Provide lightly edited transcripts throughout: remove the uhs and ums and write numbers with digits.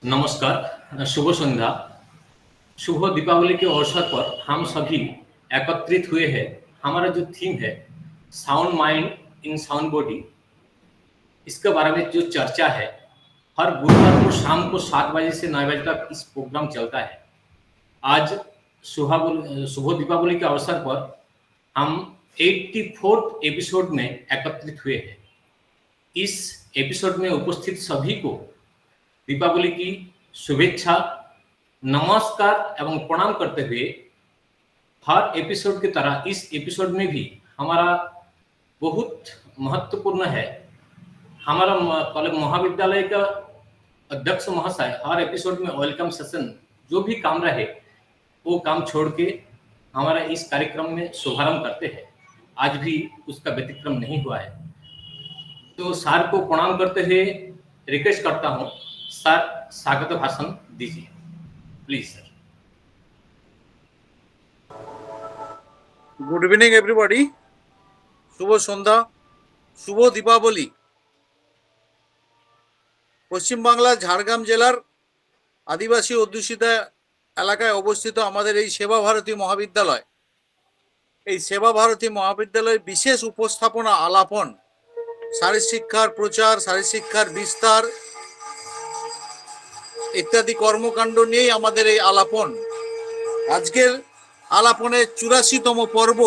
नमस्कार, शुभ संध्या। शुभ दीपावली के अवसर पर हम सभी एकत्रित हुए हैं। हमारा जो थीम है sound mind in sound body, इसके बारे में जो चर्चा है, हर गुरुवार को शाम को 7 बजे से 9 बजे तक इस प्रोग्राम चलता है। आज शुभ दीपावली के अवसर पर हम 84th एपिसोड में एकत्रित हुए हैं। इस एपिसोड में उपस्थित सभी को दीपावली की शुभेच्छा, नमस्कार एवं प्रणाम करते हुए हर एपिसोड की तरह इस एपिसोड में भी हमारा बहुत महत्वपूर्ण है। हमारा कॉलेज महाविद्यालय का अध्यक्ष महाशय हर एपिसोड में वेलकम सेशन जो भी काम रहे वो काम छोड़ के हमारा इस कार्यक्रम में शुभारंभ करते हैं। आज भी उसका व्यतिक्रम नहीं हुआ है, तो सर को प्रणाम करते हुए रिक्वेस्ट करता हूँ, सर स्वागत भाषण दीजिए please. Sir, good evening everybody. शुभ सन्ध्या, शुभ दीपावली। पश्चिम बांगला झाड़ग्राम जिलार आदिवासी अध्युषित एलाकाय अवस्थित आमादेर এই सेवा भारती महाविद्यालय, এই सेवा भारती महाविद्यालय विशेष उपस्थापना आलापन, शारीर शिक्षार प्रचार, शारीर शिक्षार विस्तार इत्यादि कर्मकांड निये आमादेर এই आलापन। आजकेर आलापने 84तम पर्व।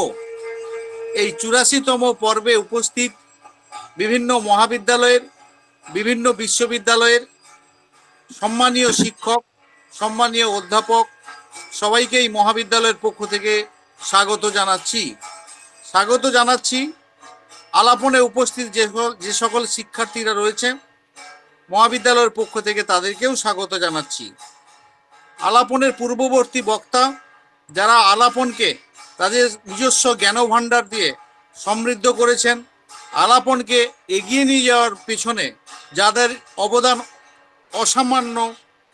এই 84तम पर्वे उपस्थित विभिन्न महाविद्यालয়ের, विभिन्न विश्वविद्यालয়ের सम्मानीय शिक्षक, सम्मानीय अध्यापक सबाइके এই महाविद्यालয়ের पक्ष থেকে স্বাগত জানাচ্ছি। স্বাগত জানাচ্ছি আলাপনে উপস্থিত যে সকল শিক্ষার্থীরা রয়েছে মহাবিদ্যালয়ের পক্ষ থেকে তাদেরকেও স্বাগত জানাচ্ছি। আলাপনের পূর্ববর্তী বক্তা যারা আলাপনকে তাদের নিজস্ব জ্ঞানভাণ্ডার দিয়ে সমৃদ্ধ করেছেন, আলাপনকে এগিয়ে নিয়ে যাওয়ার পেছনে যাদের অবদান অসামান্য,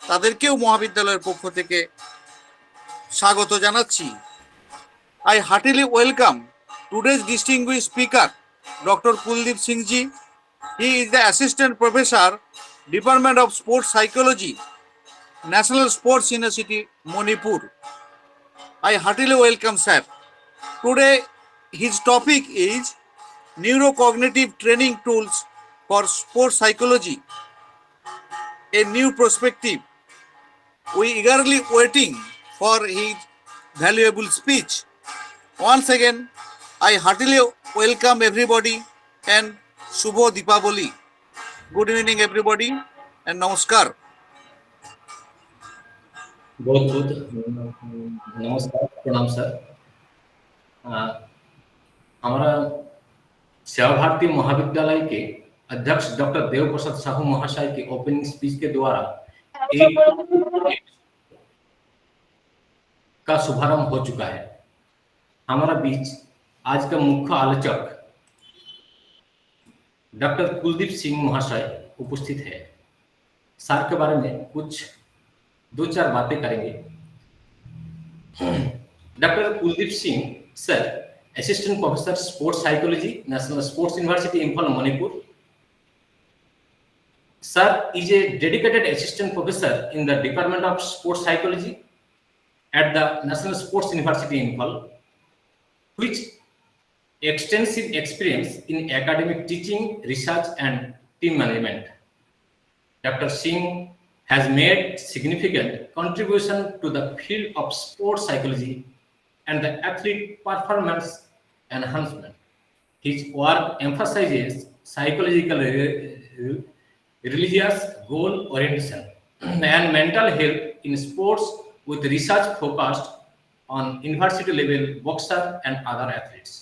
তাদেরকেও মহাবিদ্যালয়ের পক্ষ থেকে স্বাগত জানাচ্ছি। I heartily welcome today's distinguished speaker, Dr. Kuldeep Singh ji. He is the Assistant Professor, Department of Sports Psychology, National Sports University, Manipur. I heartily welcome sir. Today his topic is neurocognitive training tools for sports psychology, a new perspective. We eagerly waiting for his valuable speech. Once again, I heartily welcome everybody and Shubho Deepavali. Good evening everybody and Namaskar. बहुत बहुत नमस्कार, प्रणाम sir. हमारा सेवा भारती महाविद्यालय के अध्यक्ष doctor Dev Prasad Sahu महाशय के ओपनिंग स्पीच के द्वारा एक का शुभारंभ हो चुका है। हमारा बीच आज का मुख्य आलोचक डॉक्टर कुलदीप सिंह महाशय उपस्थित है। सर के बारे में कुछ 2-4 बातें करेंगे। Doctor Kuldeep Singh sir, assistant professor sports psychology, national sports university Imphal, Manipur. Sir is a dedicated assistant professor in the Department of Sports Psychology at the National Sports University in Imphal, which extensive experience in academic teaching, research and team management. Dr. Singh has made significant contribution to the field of sports psychology and the athlete performance enhancement. His work emphasizes psychological religious goal orientation and mental health in sports with research focused on university level boxer and other athletes.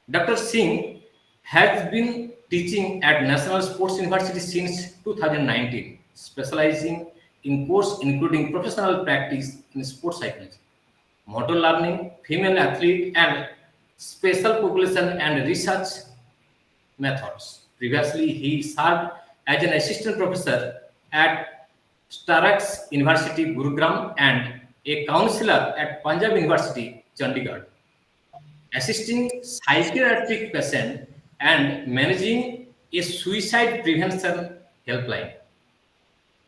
Dr. Singh has been teaching at National Sports University since 2019, specializing in courses including professional practice in sports psychology, motor learning, female athlete and special population and research methods. Previously, he served as an assistant professor at Starax University, Gurugram, and a counselor at Punjab University, Chandigarh, assisting psychiatric patients and managing a suicide prevention helpline.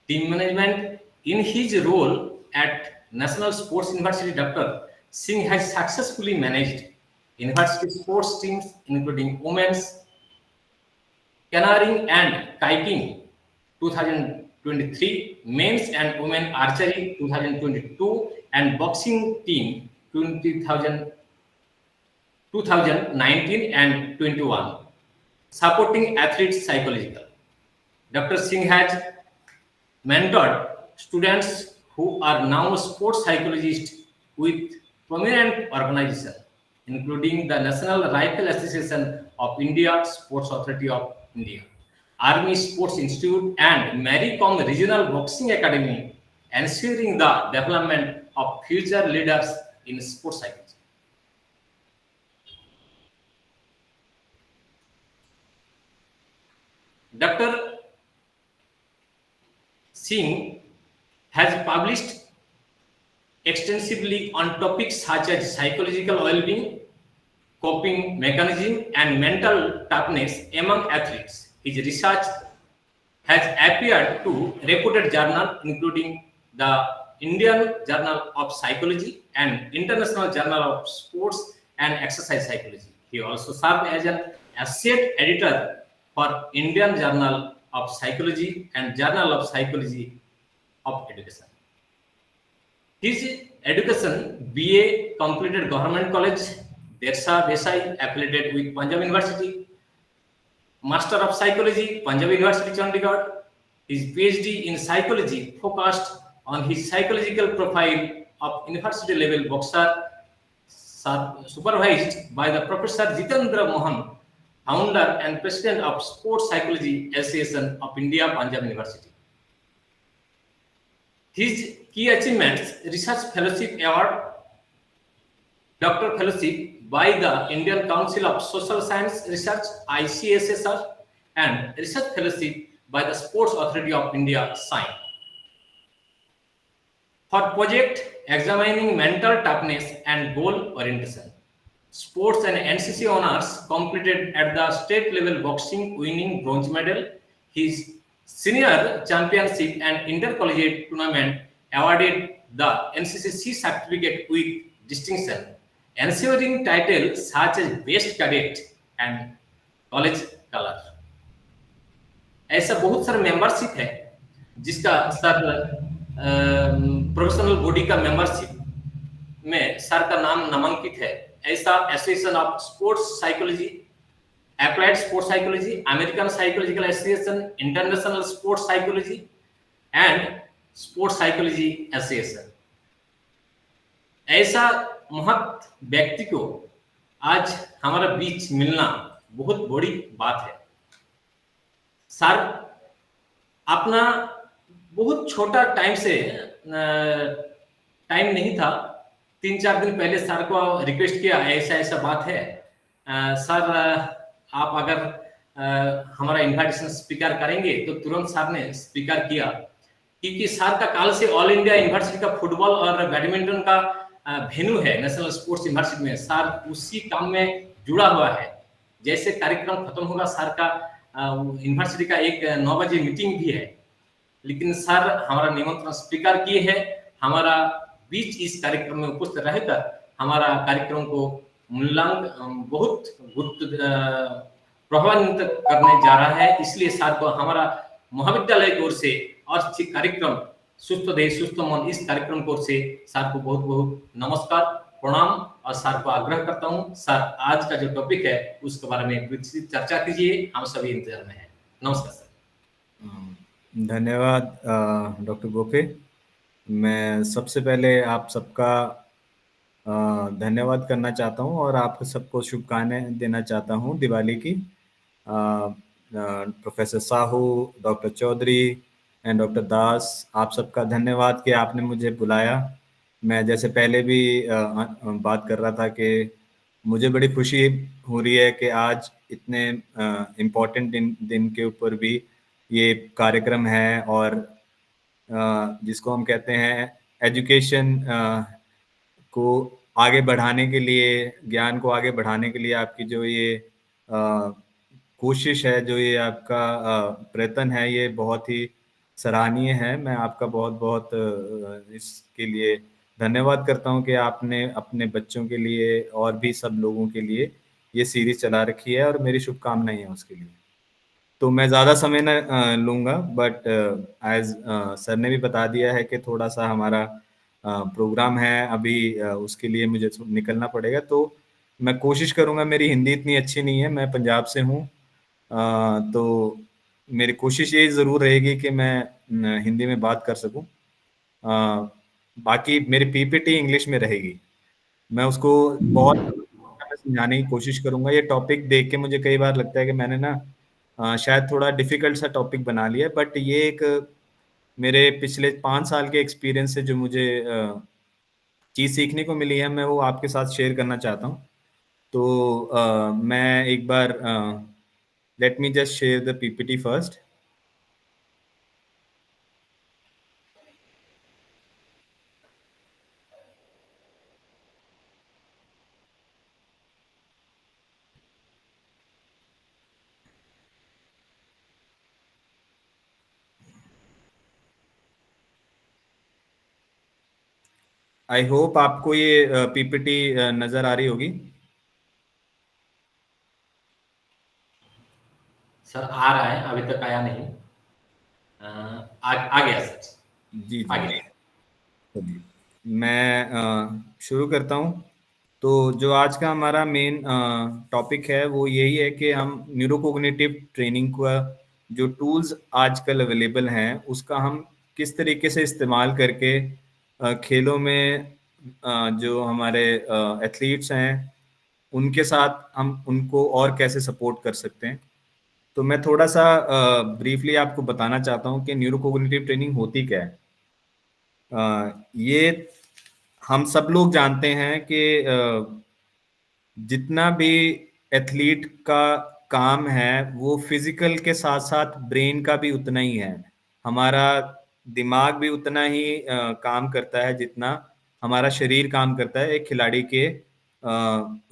team management. In his role at National Sports University, Dr. Singh has successfully managed university sports teams, including women's canoeing and kiting 2023, men's and women archery 2022, and boxing team 2019 and 21, supporting athletes psychological. Dr. Singh has mentored students who are now sports psychologists with prominent organizations, including the National Rifle Association of India, Sports Authority of India, Army Sports Institute, and Mary Kom Regional Boxing Academy, ensuring the development of future leaders in sports psychology. Dr. Singh has published extensively on topics such as psychological well-being, coping mechanism, and mental toughness among athletes. His research has appeared to reputed journals including the Indian Journal of Psychology and International Journal of Sports and Exercise Psychology. He also served as an associate editor for Indian Journal of Psychology and Journal of Psychology of Education. His education BA completed Government College, Dersa Desai, affiliated with Punjab University, Master of Psychology, Punjab University, Chandigarh. His PhD in psychology focused on his psychological profile of university level boxer, supervised by the Professor Jitendra Mohan, founder and president of Sports Psychology Association of India, Punjab University. His key achievements: Research Fellowship Award, Doctor Fellowship by the Indian Council of Social Science Research (ICSSR), and Research Fellowship by the Sports Authority of India (SINE). For project examining mental toughness and goal orientation, sports and NCC honors completed at the state level boxing, winning bronze medal. His senior championship and intercollegiate tournament awarded the NCC certificate with distinction, ensuring titles such as Best Cadet and College Color. ऐसा बहुत सारा membership है जिसका sir professional body का membership में sir का नाम नामांकित है. ऐसा association of sports psychology, applied sports psychology, American psychological association, international sports psychology and sports psychology association. ऐसा महत व्यक्ति को आज हमारा बीच मिलना बहुत बड़ी बात है. सर अपना बहुत छोटा टाइम से टाइम नहीं था, 3-4 दिन पहले सर को रिक्वेस्ट किया, ऐसा ऐसा बात है सर, आप अगर हमारा इन्विटेशन स्वीकार करेंगे, तो तुरंत सर ने स्वीकार किया. क्योंकि सर का काल से ऑल इंडिया यूनिवर्सिटी का फुटबॉल और बैडमिंटन का वेन्यू है नेशनल स्पोर्ट्स यूनिवर्सिटी में, सर उसी काम में जुड़ा हुआ है. जैसे कार्यक्रम खत्म होगा, सर का यूनिवर्सिटी का एक 9 बजे मीटिंग भी है, लेकिन सर हमारा निमंत्रण स्वीकार किए हैं. हमारा बीच इस कार्यक्रम में उपस्थित रहकर हमारा कार्यक्रम को मूल्यांकन बहुत प्रभावित करने जा रहा है. इसलिए सर को हमारा महाविद्यालय की ओर से और कार्यक्रम सुस्थ देह सुस्थ मन, इस कार्यक्रम की ओर से सर को बहुत बहुत नमस्कार, प्रणाम, और सर को आग्रह करता हूं, सर आज का जो टॉपिक है उसके बारे में विस्तृत चर्चा कीजिए. हम सभी इंतजार में हैं. नमस्कार सर. धन्यवाद डॉक्टर गोखे. मैं सबसे पहले आप सबका धन्यवाद करना चाहता हूं और आप सबको शुभकामनाएं देना चाहता हूं दिवाली की. Professor Sahu, doctor Chaudhary and doctor Das, आप सबका धन्यवाद कि आपने मुझे बुलाया. मैं जैसे पहले भी बात कर रहा था कि मुझे बड़ी खुशी हो रही है कि आज इतने इम्पोर्टेंट दिन के ऊपर भी ये कार्यक्रम है, और जिसको हम कहते हैं एजुकेशन को आगे बढ़ाने के लिए, ज्ञान को आगे बढ़ाने के लिए आपकी जो ये कोशिश है, जो ये आपका प्रयत्न है, ये बहुत ही सराहनीय है। मैं आपका बहुत बहुत इसके लिए धन्यवाद करता हूं कि आपने अपने बच्चों के लिए और भी सब लोगों के लिए ये सीरीज चला रखी है, और मेरी शुभकामनाएं हैं उसके लिए। तो मैं ज़्यादा समय न लूँगा, बट एज सर ने भी बता दिया है कि थोड़ा सा हमारा प्रोग्राम है अभी, उसके लिए मुझे निकलना पड़ेगा। तो मैं कोशिश करूँगा, मेरी हिंदी इतनी अच्छी नहीं है, मैं पंजाब से हूँ, तो मेरी कोशिश ये ज़रूर रहेगी कि मैं हिंदी में बात कर सकूँ। बाकी मेरी पीपीटी इंग्लिश में रहेगी। मैं उसको बहुत समझाने की कोशिश करूंगा। ये टॉपिक देख के मुझे कई बार लगता है कि मैंने ना शायद थोड़ा डिफिकल्ट सा टॉपिक बना लिया है, बट ये एक मेरे पिछले 5 साल के एक्सपीरियंस से जो मुझे चीज़ सीखने को मिली है, मैं वो आपके साथ शेयर करना चाहता हूँ। तो मैं एक बार let me just share the PPT first. I hope आपको ये पीपीटी नजर आ रही होगी। सर आ रहा है, अभी तक आया नहीं। आ गया सर। जी आ जी, गया। चलिए मैं शुरू करता हूँ। तो जो आज का हमारा मेन टॉपिक है वो यही है कि हम न्यूरोकोग्निटिव ट्रेनिंग का जो टूल्स आजकल अवेलेबल हैं उसका हम किस तरीके से इस्तेमाल करके खेलों में जो हमारे एथलीट्स हैं उनके साथ हम उनको और कैसे सपोर्ट कर सकते हैं। तो मैं थोड़ा सा ब्रीफली आपको बताना चाहता हूँ कि न्यूरोकोग्निटिव ट्रेनिंग होती क्या है। ये हम सब लोग जानते हैं कि जितना भी एथलीट का काम है वो फिजिकल के साथ साथ ब्रेन का भी उतना ही है। हमारा दिमाग भी उतना ही काम करता है जितना हमारा शरीर काम करता है एक खिलाड़ी के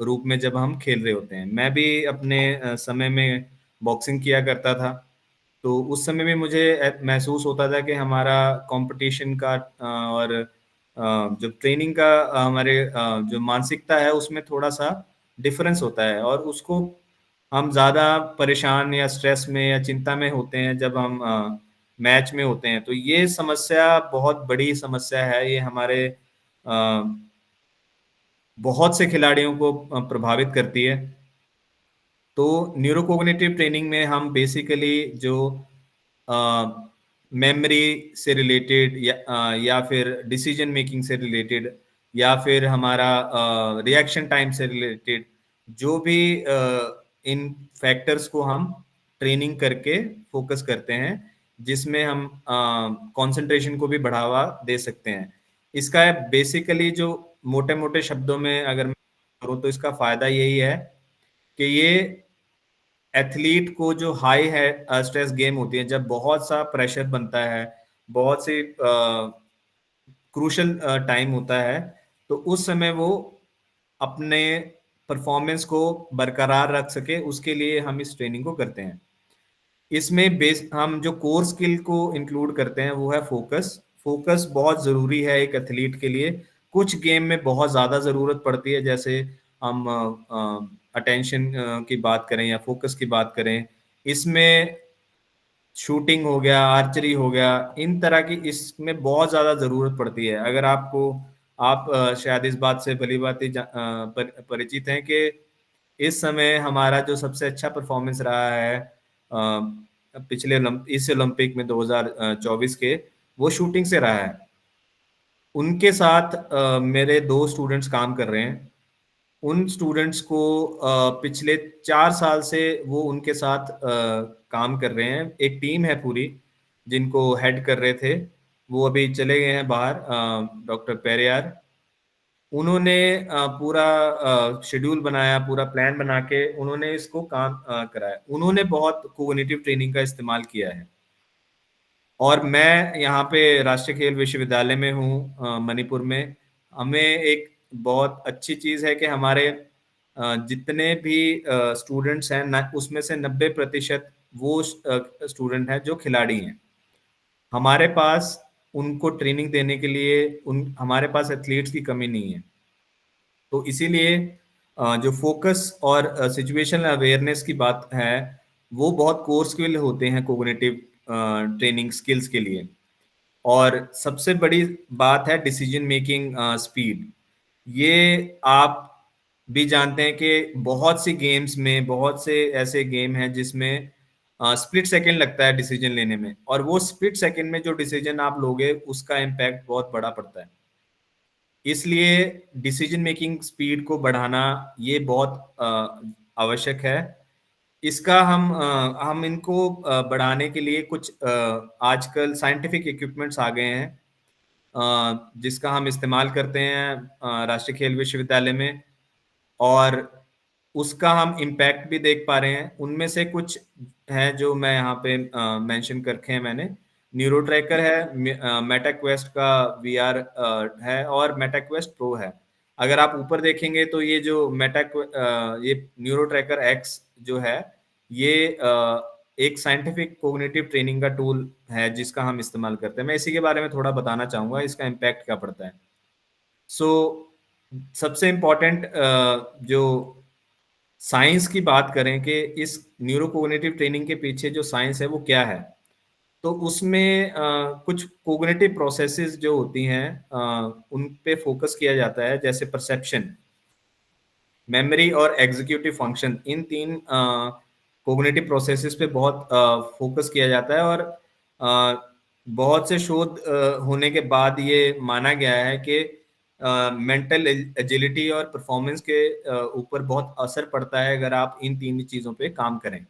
रूप में जब हम खेल रहे होते हैं। मैं भी अपने समय में बॉक्सिंग किया करता था, तो उस समय में मुझे महसूस होता था कि हमारा कंपटीशन का और जो ट्रेनिंग का हमारे जो मानसिकता है उसमें थोड़ा सा डिफरेंस होता है, और उसको हम ज़्यादा परेशान या स्ट्रेस में या चिंता में होते हैं जब हम मैच में होते हैं। तो ये समस्या बहुत बड़ी समस्या है, ये हमारे बहुत से खिलाड़ियों को प्रभावित करती है। तो न्यूरोकोग्निटिव ट्रेनिंग में हम बेसिकली जो मेमोरी से रिलेटेड या फिर डिसीजन मेकिंग से रिलेटेड या फिर हमारा रिएक्शन टाइम से रिलेटेड जो भी इन फैक्टर्स को हम ट्रेनिंग करके फोकस करते हैं, जिसमें हम कंसंट्रेशन को भी बढ़ावा दे सकते हैं। इसका बेसिकली जो मोटे मोटे शब्दों में अगर मैं करूँ तो इसका फायदा यही है कि ये एथलीट को जो हाई है स्ट्रेस गेम होती है, जब बहुत सा प्रेशर बनता है, बहुत सी क्रूशल टाइम होता है, तो उस समय वो अपने परफॉर्मेंस को बरकरार रख सके, उसके लिए हम इस ट्रेनिंग को करते हैं। इसमें बेस हम जो कोर स्किल को इंक्लूड करते हैं वो है फोकस। फोकस बहुत ज़रूरी है एक एथलीट के लिए। कुछ गेम में बहुत ज़्यादा ज़रूरत पड़ती है, जैसे हम अटेंशन की बात करें या फोकस की बात करें, इसमें शूटिंग हो गया, आर्चरी हो गया, इन तरह की इसमें बहुत ज़्यादा ज़रूरत पड़ती है। अगर आपको आप शायद इस बात से भली भांति परिचित हैं कि इस समय हमारा जो सबसे अच्छा परफॉर्मेंस रहा है पिछले इस ओलंपिक में 2024 के, वो शूटिंग से रहा है। उनके साथ मेरे 2 स्टूडेंट्स काम कर रहे हैं। उन स्टूडेंट्स को पिछले 4 साल से वो उनके साथ काम कर रहे हैं। एक टीम है पूरी जिनको हेड कर रहे थे, वो अभी चले गए हैं बाहर, डॉक्टर पेरियार। उन्होंने पूरा शेड्यूल बनाया, पूरा प्लान बना के उन्होंने इसको काम कराया। उन्होंने बहुत कोग्निटिव ट्रेनिंग का इस्तेमाल किया है। और मैं यहाँ पे राष्ट्रीय खेल विश्वविद्यालय में हूँ मणिपुर में। हमें एक बहुत अच्छी चीज़ है कि हमारे जितने भी स्टूडेंट्स हैं उसमें से 90% वो स्टूडेंट हैं जो खिलाड़ी हैं। हमारे पास उनको ट्रेनिंग देने के लिए हमारे पास एथलीट्स की कमी नहीं है। तो इसीलिए जो फोकस और सिचुएशनल अवेयरनेस की बात है, वो बहुत कोर्सफुल होते हैं कोग्निटिव ट्रेनिंग स्किल्स के लिए। और सबसे बड़ी बात है डिसीजन मेकिंग स्पीड। ये आप भी जानते हैं कि बहुत सी गेम्स में, बहुत से ऐसे गेम हैं जिसमें स्प्लिट सेकंड लगता है डिसीजन लेने में, और वो स्प्लिट सेकंड में जो डिसीजन आप लोगे उसका इम्पैक्ट बहुत बड़ा पड़ता है। इसलिए डिसीजन मेकिंग स्पीड को बढ़ाना ये बहुत आवश्यक है। इसका हम इनको बढ़ाने के लिए कुछ आजकल साइंटिफिक इक्विपमेंट्स आ गए हैं, जिसका हम इस्तेमाल करते हैं राष्ट्रीय खेल विश्वविद्यालय में, और उसका हम इम्पैक्ट भी देख पा रहे हैं। उनमें से कुछ हैं जो मैं यहाँ पे मेंशन करके हैं मैंने। न्यूरो ट्रैकर है, मेटा क्वेस्ट का वीआर है, और मेटा क्वेस्ट प्रो है। अगर आप ऊपर देखेंगे तो ये जो ये न्यूरो ट्रैकर एक्स जो है, ये एक साइंटिफिक कोग्निटिव ट्रेनिंग का टूल है जिसका हम इस्तेमाल करते हैं। मैं इसी के बारे में थोड़ा बताना चाहूंगा, इसका इम्पैक्ट क्या पड़ता है। सबसे इम्पोर्टेंट जो साइंस की बात करें कि इस न्यूरो कोग्निटिव ट्रेनिंग के पीछे जो साइंस है वो क्या है, तो उसमें कुछ कोग्निटिव प्रोसेसेस जो होती हैं उन पे फोकस किया जाता है, जैसे परसेप्शन, मेमोरी और एग्जीक्यूटिव फंक्शन। इन तीन कोग्निटिव प्रोसेसेस पे बहुत फोकस किया जाता है, और बहुत से शोध होने के बाद ये माना गया है कि मेंटल एजिलिटी और परफॉर्मेंस के ऊपर बहुत असर पड़ता है अगर आप इन तीन चीज़ों पे काम करें।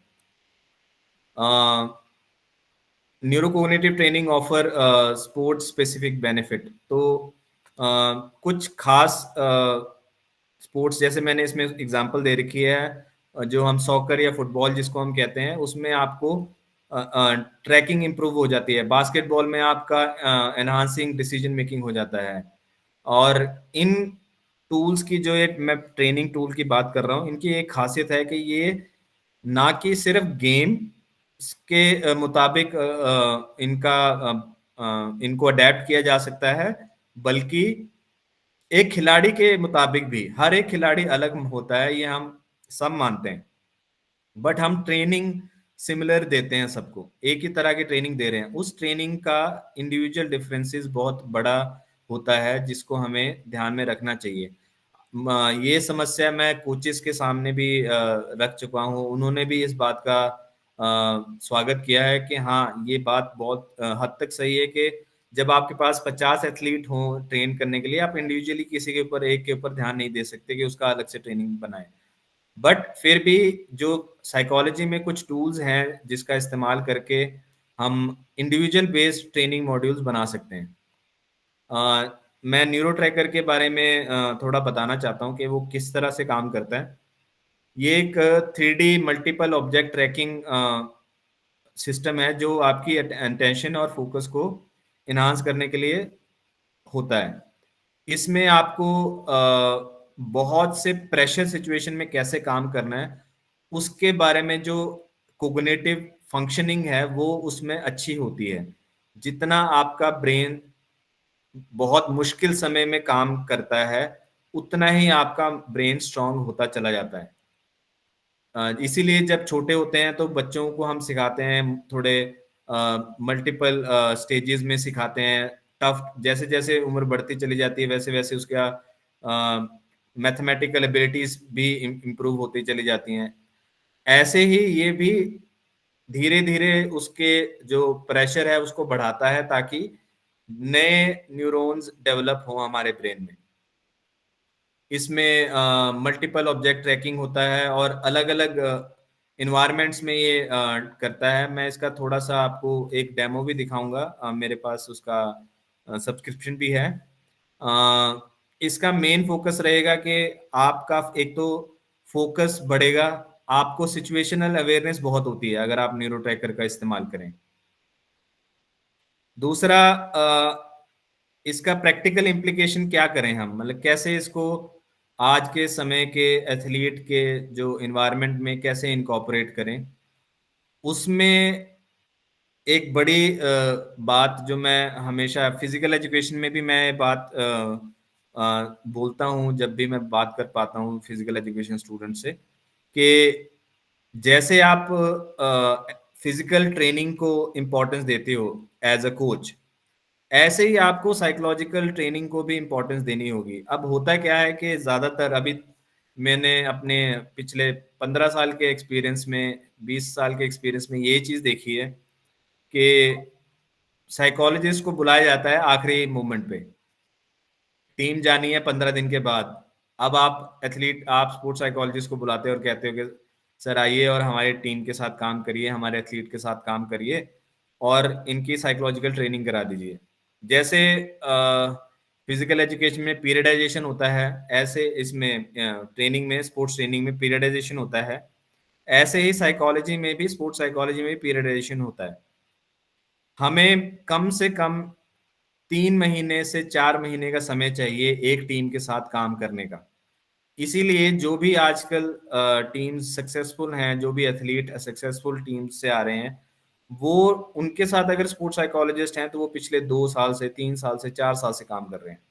Neurocognitive training offer sports specific benefit. तो कुछ खास स्पोर्ट्स, जैसे मैंने इसमें एग्जांपल दे रखी है, जो हम सॉकर या फुटबॉल जिसको हम कहते हैं, उसमें आपको ट्रैकिंग इंप्रूव हो जाती है। बास्केटबॉल में आपका एनहांसिंग डिसीजन मेकिंग हो जाता है। और इन टूल्स की जो एक मैं ट्रेनिंग टूल की बात कर रहा हूँ, इनकी एक खासियत है कि ये ना कि सिर्फ गेम के मुताबिक इनको अडेप्ट किया जा सकता है, बल्कि एक खिलाड़ी के मुताबिक भी। हर एक खिलाड़ी अलग होता है, ये हम सब मानते हैं, बट हम ट्रेनिंग सिमिलर देते हैं सबको, एक ही तरह की ट्रेनिंग दे रहे हैं। उस ट्रेनिंग का इंडिविजुअल डिफरेंसेस बहुत बड़ा होता है, जिसको हमें ध्यान में रखना चाहिए। ये समस्या मैं कोचेस के सामने भी रख चुका हूँ, उन्होंने भी इस बात का स्वागत किया है कि हाँ, ये बात बहुत हद तक सही है कि जब आपके पास 50 एथलीट हों ट्रेन करने के लिए, आप इंडिविजुअली किसी के ऊपर, एक के ऊपर ध्यान नहीं दे सकते कि उसका अलग से ट्रेनिंग बनाए। बट फिर भी जो साइकोलॉजी में कुछ टूल्स हैं जिसका इस्तेमाल करके हम इंडिविजुअल बेस्ड ट्रेनिंग मॉड्यूल्स बना सकते हैं। मैं न्यूरो ट्रैकर के बारे में थोड़ा बताना चाहता हूँ कि वो किस तरह से काम करता है। ये एक 3D multiple object tracking system है जो आपकी अटेंशन और फोकस को इन्हांस करने के लिए होता है। इसमें आपको बहुत से प्रेशर सिचुएशन में कैसे काम करना है उसके बारे में जो कोग्निटिव फंक्शनिंग है वो उसमें अच्छी होती है। जितना आपका ब्रेन बहुत मुश्किल समय में काम करता है, उतना ही आपका ब्रेन स्ट्रांग होता चला जाता है। इसीलिए जब छोटे होते हैं तो बच्चों को हम सिखाते हैं, थोड़े मल्टीपल स्टेजेस में सिखाते हैं। टफ, जैसे जैसे उम्र बढ़ती चली जाती है वैसे वैसे उसका मैथमेटिकल एबिलिटीज भी इम्प्रूव होती चली जाती हैं। ऐसे ही ये भी धीरे धीरे उसके जो प्रेशर है उसको बढ़ाता है, ताकि नए न्यूरॉन्स डेवलप हो हमारे ब्रेन में। इसमें मल्टीपल ऑब्जेक्ट ट्रैकिंग होता है और अलग अलग इन्वायरमेंट्स में ये करता है। मैं इसका थोड़ा सा आपको एक डेमो भी दिखाऊंगा, मेरे पास उसका सब्सक्रिप्शन भी है। इसका मेन फोकस रहेगा कि आपका एक तो फोकस बढ़ेगा, आपको सिचुएशनल अवेयरनेस बहुत होती है अगर आप न्यूरो ट्रैकर का इस्तेमाल करें। दूसरा, इसका प्रैक्टिकल इम्प्लीकेशन क्या करें हम, मतलब कैसे इसको आज के समय के एथलीट के जो इन्वायरमेंट में कैसे इनकॉर्पोरेट करें। उसमें एक बड़ी बात जो मैं हमेशा फिजिकल एजुकेशन में भी मैं बात बोलता हूँ जब भी मैं बात कर पाता हूँ फिजिकल एजुकेशन स्टूडेंट से, कि जैसे आप फिजिकल ट्रेनिंग को इम्पोर्टेंस देते हो एज अ कोच, ऐसे ही आपको साइकोलॉजिकल ट्रेनिंग को भी इम्पोर्टेंस देनी होगी। अब होता क्या है कि ज़्यादातर अभी मैंने अपने पिछले 15 साल के एक्सपीरियंस में, 20 साल के एक्सपीरियंस में ये चीज़ देखी है कि साइकोलॉजिस्ट को बुलाया जाता है आखिरी मोमेंट पे, टीम जानी है 15 दिन के बाद। अब आप स्पोर्ट्स साइकोलॉजिस्ट को बुलाते हो और कहते हो कि सर आइए और हमारी टीम के साथ काम करिए, हमारे एथलीट के साथ काम करिए और इनकी साइकोलॉजिकल ट्रेनिंग करा दीजिए। जैसे फिजिकल एजुकेशन में पीरियडाइजेशन होता है, ऐसे इसमें ट्रेनिंग में, स्पोर्ट्स ट्रेनिंग में पीरियडाइजेशन होता है, ऐसे ही साइकोलॉजी में भी, स्पोर्ट्स साइकोलॉजी में भी पीरियडाइजेशन होता है। हमें कम से कम 3 महीने से 4 महीने का समय चाहिए एक टीम के साथ काम करने का। इसीलिए जो भी आजकल टीम्स सक्सेसफुल हैं, जो भी एथलीट सक्सेसफुल टीम से आ रहे हैं, वो उनके साथ अगर स्पोर्ट्स साइकोलॉजिस्ट हैं तो वो पिछले 2 साल से, 3 साल से, 4 साल से काम कर रहे हैं।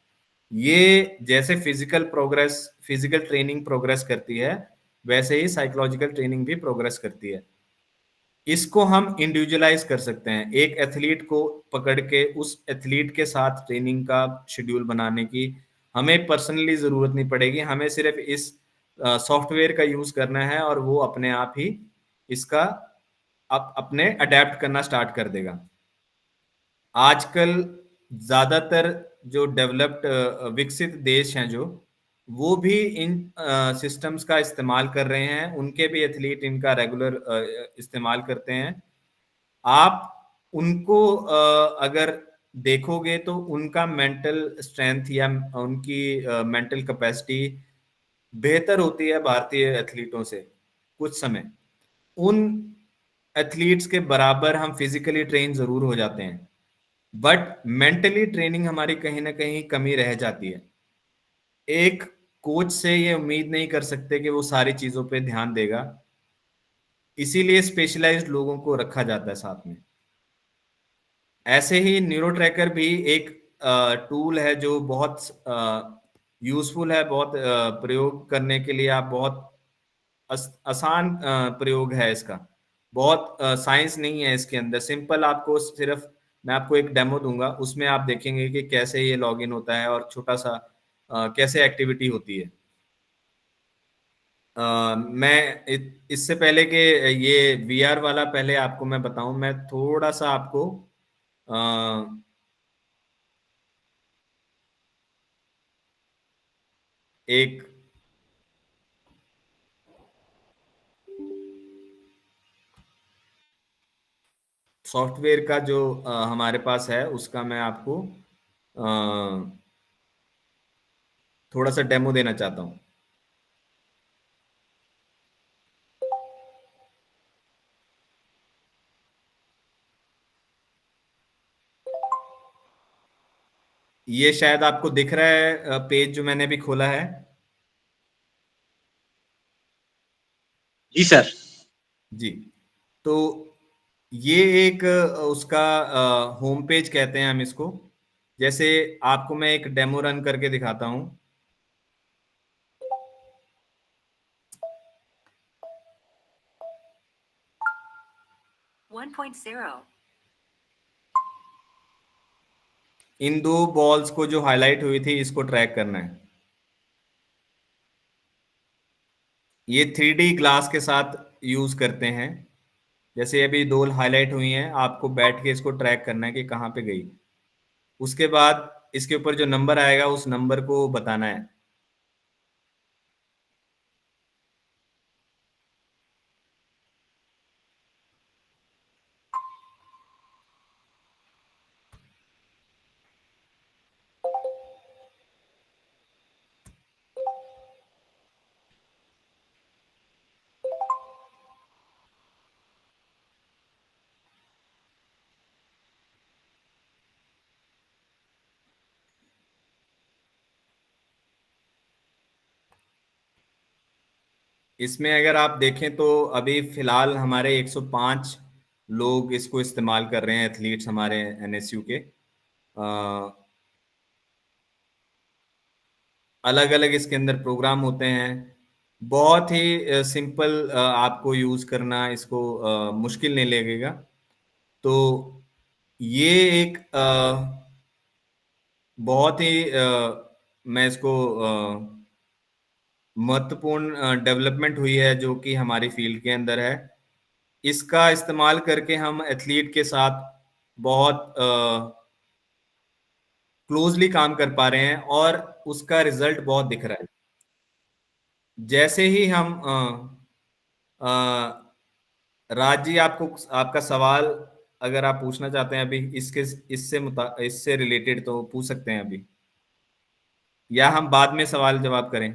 ये जैसे फिजिकल ट्रेनिंग प्रोग्रेस करती है, वैसे ही साइकोलॉजिकल ट्रेनिंग भी प्रोग्रेस करती है। इसको हम इंडिविजुअलाइज कर सकते हैं, एक एथलीट को पकड़ के उस एथलीट के साथ ट्रेनिंग का शेड्यूल बनाने की हमें पर्सनली जरूरत नहीं पड़ेगी। हमें सिर्फ इस सॉफ्टवेयर का यूज करना है और वो अपने आप ही इसका अपने अडेप्ट करना स्टार्ट कर देगा। आजकल ज्यादातर जो डेवलप्ड विकसित देश हैं, जो वो भी इन सिस्टम्स का इस्तेमाल कर रहे हैं, उनके भी एथलीट इनका रेगुलर इस्तेमाल करते हैं। आप उनको अगर देखोगे तो उनका मेंटल स्ट्रेंथ या उनकी मेंटल कैपेसिटी बेहतर होती है भारतीय एथलीटों से कुछ समय। उन एथलीट्स के बराबर हम फिजिकली ट्रेन जरूर हो जाते हैं, बट मेंटली ट्रेनिंग हमारी कहीं ना कहीं कमी रह जाती है। एक कोच से ये उम्मीद नहीं कर सकते कि वो सारी चीजों पे ध्यान देगा, इसीलिए स्पेशलाइज्ड लोगों को रखा जाता है साथ में। ऐसे ही न्यूरो ट्रैकर भी एक टूल है जो बहुत यूजफुल है, बहुत प्रयोग करने के लिए आप बहुत आसान प्रयोग है इसका। बहुत साइंस नहीं है इसके अंदर, सिंपल आपको सिर्फ मैं आपको एक डेमो दूंगा, उसमें आप देखेंगे कि कैसे ये लॉगिन होता है और छोटा सा कैसे एक्टिविटी होती है। मैं इससे पहले कि ये वीआर वाला पहले आपको मैं बताऊं, मैं थोड़ा सा आपको एक सॉफ्टवेयर का जो हमारे पास है उसका मैं आपको थोड़ा सा डेमो देना चाहता हूं। ये शायद आपको दिख रहा है पेज जो मैंने भी खोला है। जी सर। जी, तो ये एक उसका होम पेज कहते हैं हम इसको। जैसे आपको मैं एक डेमो रन करके दिखाता हूं। 1.0 इन 2 बॉल्स को जो हाईलाइट हुई थी इसको ट्रैक करना है। ये 3D ग्लास के साथ यूज करते हैं। जैसे अभी 2 हाईलाइट हुई हैं, आपको बैठ के इसको ट्रैक करना है कि कहाँ पे गई। उसके बाद इसके ऊपर जो नंबर आएगा उस नंबर को बताना है। इसमें अगर आप देखें तो अभी फिलहाल हमारे 105 लोग इसको इस्तेमाल कर रहे हैं, एथलीट्स हमारे एनएसयू के। अलग अलग इसके अंदर प्रोग्राम होते हैं, बहुत ही सिंपल, आपको यूज करना इसको मुश्किल नहीं लगेगा। तो ये एक बहुत ही मैं इसको महत्वपूर्ण डेवलपमेंट हुई है जो कि हमारी फील्ड के अंदर है। इसका इस्तेमाल करके हम एथलीट के साथ बहुत क्लोजली काम कर पा रहे हैं और उसका रिजल्ट बहुत दिख रहा है। जैसे ही हम राज जी, आपको आपका सवाल अगर आप पूछना चाहते हैं अभी इससे रिलेटेड तो पूछ सकते हैं अभी, या हम बाद में सवाल जवाब करें।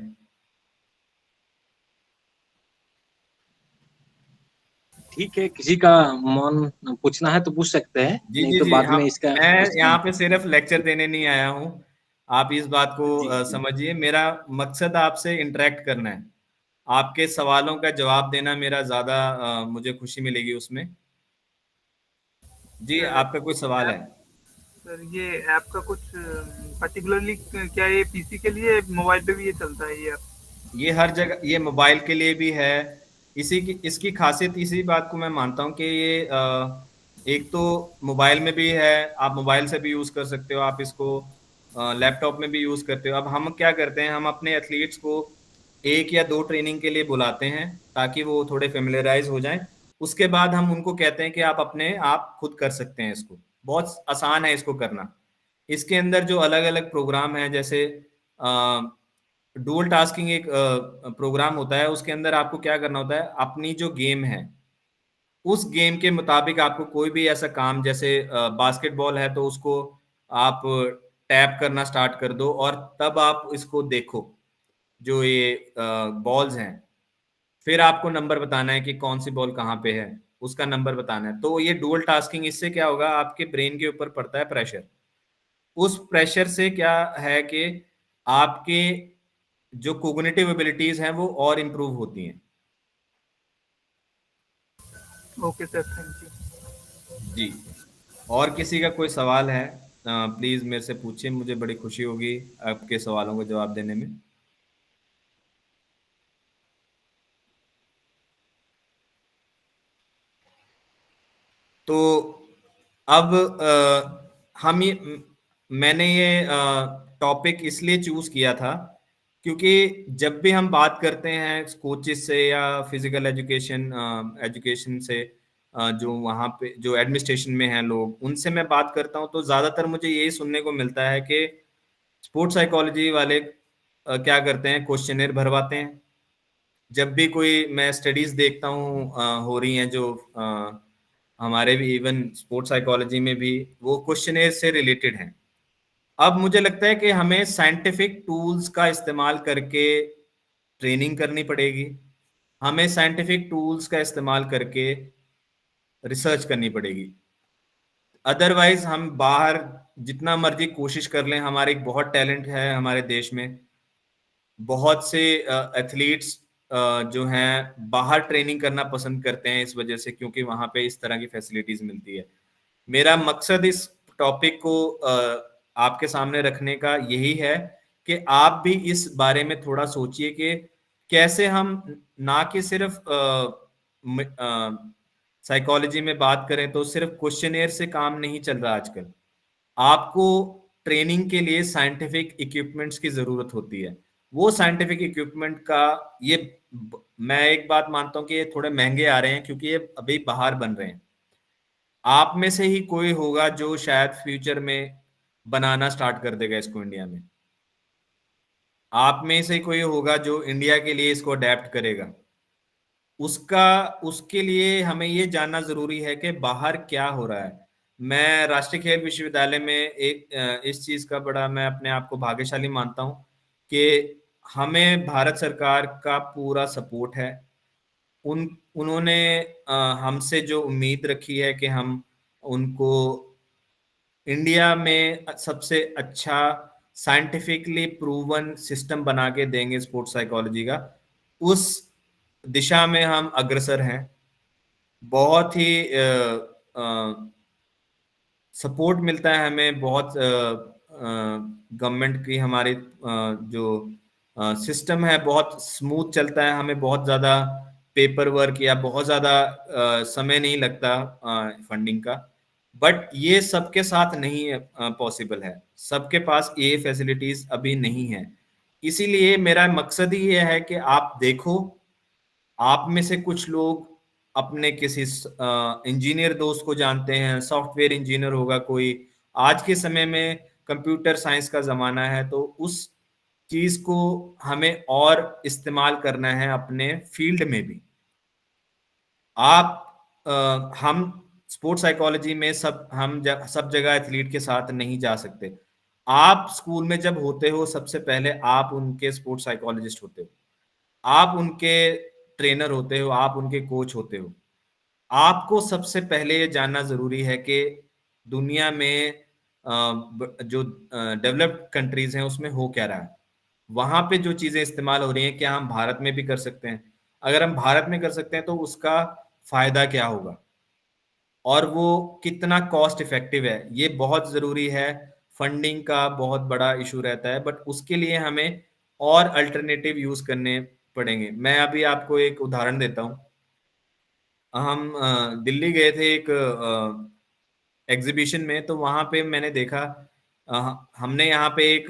ठीक है, किसी का मन पूछना है तो पूछ सकते हैं, जी नहीं जी तो जी, बाद हम में इसका मैं यहाँ इसका पे सिर्फ लेक्चर देने नहीं आया हूँ, आप इस बात को जी जी समझिए। मेरा मकसद आपसे इंटरेक्ट करना है, आपके सवालों का जवाब देना मेरा ज्यादा मुझे खुशी मिलेगी उसमें। जी, सर आपका कोई सवाल है? सर ये ऐप का कुछ पर्टिकुलरली क्या ये पीसी के लिए मोबाइल पे भी ये चलता है ये ऐप? ये हर जगह, ये मोबाइल के लिए भी है। इसकी खासियत इसी बात को मैं मानता हूँ कि ये एक तो मोबाइल में भी है, आप मोबाइल से भी यूज कर सकते हो, आप इसको लैपटॉप में भी यूज करते हो। अब हम क्या करते हैं, हम अपने एथलीट्स को 1 या 2 ट्रेनिंग के लिए बुलाते हैं ताकि वो थोड़े फेमिलियराइज हो जाएं। उसके बाद हम उनको कहते हैं कि आप अपने आप खुद कर सकते हैं इसको, बहुत आसान है इसको करना। इसके अंदर जो अलग अलग प्रोग्राम है, जैसे डुअल टास्किंग एक प्रोग्राम होता है, उसके अंदर आपको क्या करना होता है, अपनी जो गेम है उस गेम के मुताबिक आपको कोई भी ऐसा काम, जैसे बास्केटबॉल है तो उसको आप टैप करना स्टार्ट कर दो और तब आप इसको देखो जो ये बॉल्स हैं, फिर आपको नंबर बताना है कि कौन सी बॉल कहाँ पे है, उसका नंबर बताना है। तो ये डुअल टास्किंग, इससे क्या होगा, आपके ब्रेन के ऊपर पड़ता है प्रेशर। उस प्रेशर से क्या है कि आपके जो कोग्निटिव एबिलिटीज हैं वो और इम्प्रूव होती हैं। Okay sir, thank you. जी, और किसी का कोई सवाल है प्लीज मेरे से पूछिए, मुझे बड़ी खुशी होगी आपके सवालों का जवाब देने में। तो अब हम ये मैंने ये टॉपिक इसलिए चूज किया था क्योंकि जब भी हम बात करते हैं कोचेस से या फिजिकल एजुकेशन से, जो वहाँ पे जो एडमिनिस्ट्रेशन में हैं लोग, उनसे मैं बात करता हूँ तो ज्यादातर मुझे यही सुनने को मिलता है कि स्पोर्ट्स साइकोलॉजी वाले क्या करते हैं, क्वेश्चनेयर भरवाते हैं। जब भी कोई मैं स्टडीज देखता हूँ हो रही हैं जो हमारे भी इवन स्पोर्ट्स साइकोलॉजी में भी, वो क्वेश्चनेयर से रिलेटेड हैं। अब मुझे लगता है कि हमें साइंटिफिक टूल्स का इस्तेमाल करके ट्रेनिंग करनी पड़ेगी, हमें साइंटिफिक टूल्स का इस्तेमाल करके रिसर्च करनी पड़ेगी। अदरवाइज हम बाहर जितना मर्जी कोशिश कर लें, हमारे एक बहुत टैलेंट है हमारे देश में, बहुत से एथलीट्स जो हैं बाहर ट्रेनिंग करना पसंद करते हैं इस वजह से, क्योंकि वहां पे इस तरह की फैसिलिटीज मिलती है। मेरा मकसद इस टॉपिक को आपके सामने रखने का यही है कि आप भी इस बारे में थोड़ा सोचिए कि कैसे हम ना कि सिर्फ साइकोलॉजी में बात करें तो सिर्फ क्वेश्चनेयर से काम नहीं चल रहा आजकल। आपको ट्रेनिंग के लिए साइंटिफिक इक्विपमेंट्स की जरूरत होती है। वो साइंटिफिक इक्विपमेंट का ये मैं एक बात मानता हूँ कि ये थोड़े महंगे आ रहे हैं क्योंकि ये अभी बाहर बन रहे हैं। आप में से ही कोई होगा जो शायद फ्यूचर में बनाना स्टार्ट कर देगा इसको इंडिया में। आप में से कोई होगा जो इंडिया के लिए इसको अडेप्ट करेगा। उसके लिए हमें ये जानना जरूरी है कि बाहर क्या हो रहा है। मैं राष्ट्रीय खेल विश्वविद्यालय में इस चीज का बड़ा मैं अपने आप को भाग्यशाली मानता हूँ कि हमें भारत सरकार का पूरा सपोर्ट है। उन्होंने हमसे जो उम्मीद रखी है कि हम उनको इंडिया में सबसे अच्छा साइंटिफिकली प्रूवन सिस्टम बना के देंगे स्पोर्ट्स साइकोलॉजी का, उस दिशा में हम अग्रसर हैं। बहुत ही सपोर्ट मिलता है हमें, बहुत गवर्नमेंट की हमारी जो सिस्टम है बहुत स्मूथ चलता है, हमें बहुत ज़्यादा पेपर वर्क या बहुत ज़्यादा समय नहीं लगता फंडिंग का। बट ये सबके साथ नहीं पॉसिबल है, सबके पास ये फैसिलिटीज अभी नहीं है। इसीलिए मेरा मकसद ही ये है कि आप देखो, आप में से कुछ लोग अपने किसी इंजीनियर दोस्त को जानते हैं, सॉफ्टवेयर इंजीनियर होगा कोई, आज के समय में कंप्यूटर साइंस का जमाना है, तो उस चीज को हमें और इस्तेमाल करना है अपने फील्ड में भी। आप हम स्पोर्ट्स साइकोलॉजी में सब जगह एथलीट के साथ नहीं जा सकते। आप स्कूल में जब होते हो, सबसे पहले आप उनके स्पोर्ट्स साइकोलॉजिस्ट होते हो, आप उनके ट्रेनर होते हो, आप उनके कोच होते हो। आपको सबसे पहले ये जानना जरूरी है कि दुनिया में जो डेवलप्ड कंट्रीज हैं उसमें हो क्या रहा है, वहां पे जो चीजें इस्तेमाल हो रही हैं क्या हम भारत में भी कर सकते हैं। अगर हम भारत में कर सकते हैं तो उसका फायदा क्या होगा और वो कितना कॉस्ट इफेक्टिव है, ये बहुत जरूरी है। फंडिंग का बहुत बड़ा इशू रहता है, बट उसके लिए हमें और अल्टरनेटिव यूज करने पड़ेंगे। मैं अभी आपको एक उदाहरण देता हूँ। हम दिल्ली गए थे एक एग्जीबिशन में, तो वहां पे मैंने देखा, हमने यहाँ पे एक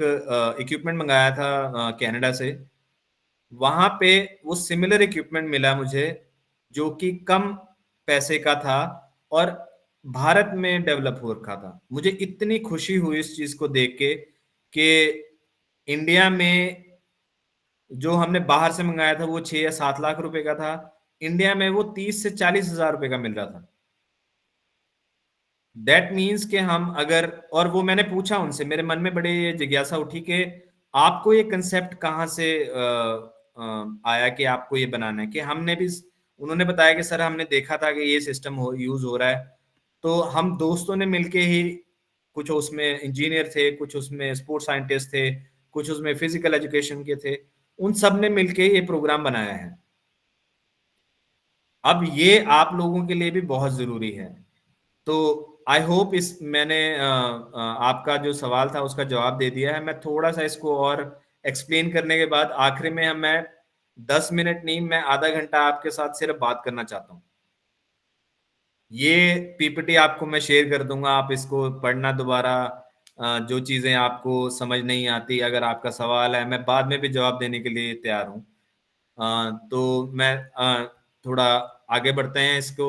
इक्विपमेंट मंगाया था कनाडा से। वहां पे वो सिमिलर इक्विपमेंट मिला मुझे जो कि कम पैसे का था और भारत में डेवलप हो रखा था। मुझे इतनी खुशी हुई इस चीज को देख के कि इंडिया में जो हमने बाहर से मंगाया था वो 6 या 7 लाख रुपए का था, इंडिया में वो 30 से 40 हजार रुपए का मिल रहा था। दैट मीन्स कि हम अगर, और वो मैंने पूछा उनसे, मेरे मन में बड़े ये जिज्ञासा उठी कि आपको ये कंसेप्ट कहाँ से आया कि आपको ये बनाना है, कि हमने भी, उन्होंने बताया कि सर हमने देखा था कि ये सिस्टम यूज हो रहा है, तो हम दोस्तों ने मिलके ही, कुछ उसमें इंजीनियर थे, कुछ उसमें स्पोर्ट्स साइंटिस्ट थे, कुछ उसमें फिजिकल एजुकेशन के थे, उन सब ने मिलके ये प्रोग्राम बनाया है। अब ये आप लोगों के लिए भी बहुत जरूरी है। तो आई होप इस मैंने आपका जो सवाल था उसका जवाब दे दिया है। मैं थोड़ा सा इसको और एक्सप्लेन करने के बाद आखिर में मैं 10 मिनट नहीं, मैं आधा घंटा आपके साथ सिर्फ बात करना चाहता हूँ। ये पीपीटी आपको मैं शेयर कर दूंगा, आप इसको पढ़ना दोबारा। जो चीजें आपको समझ नहीं आती, अगर आपका सवाल है, मैं बाद में भी जवाब देने के लिए तैयार हूँ। तो मैं थोड़ा आगे बढ़ते हैं इसको।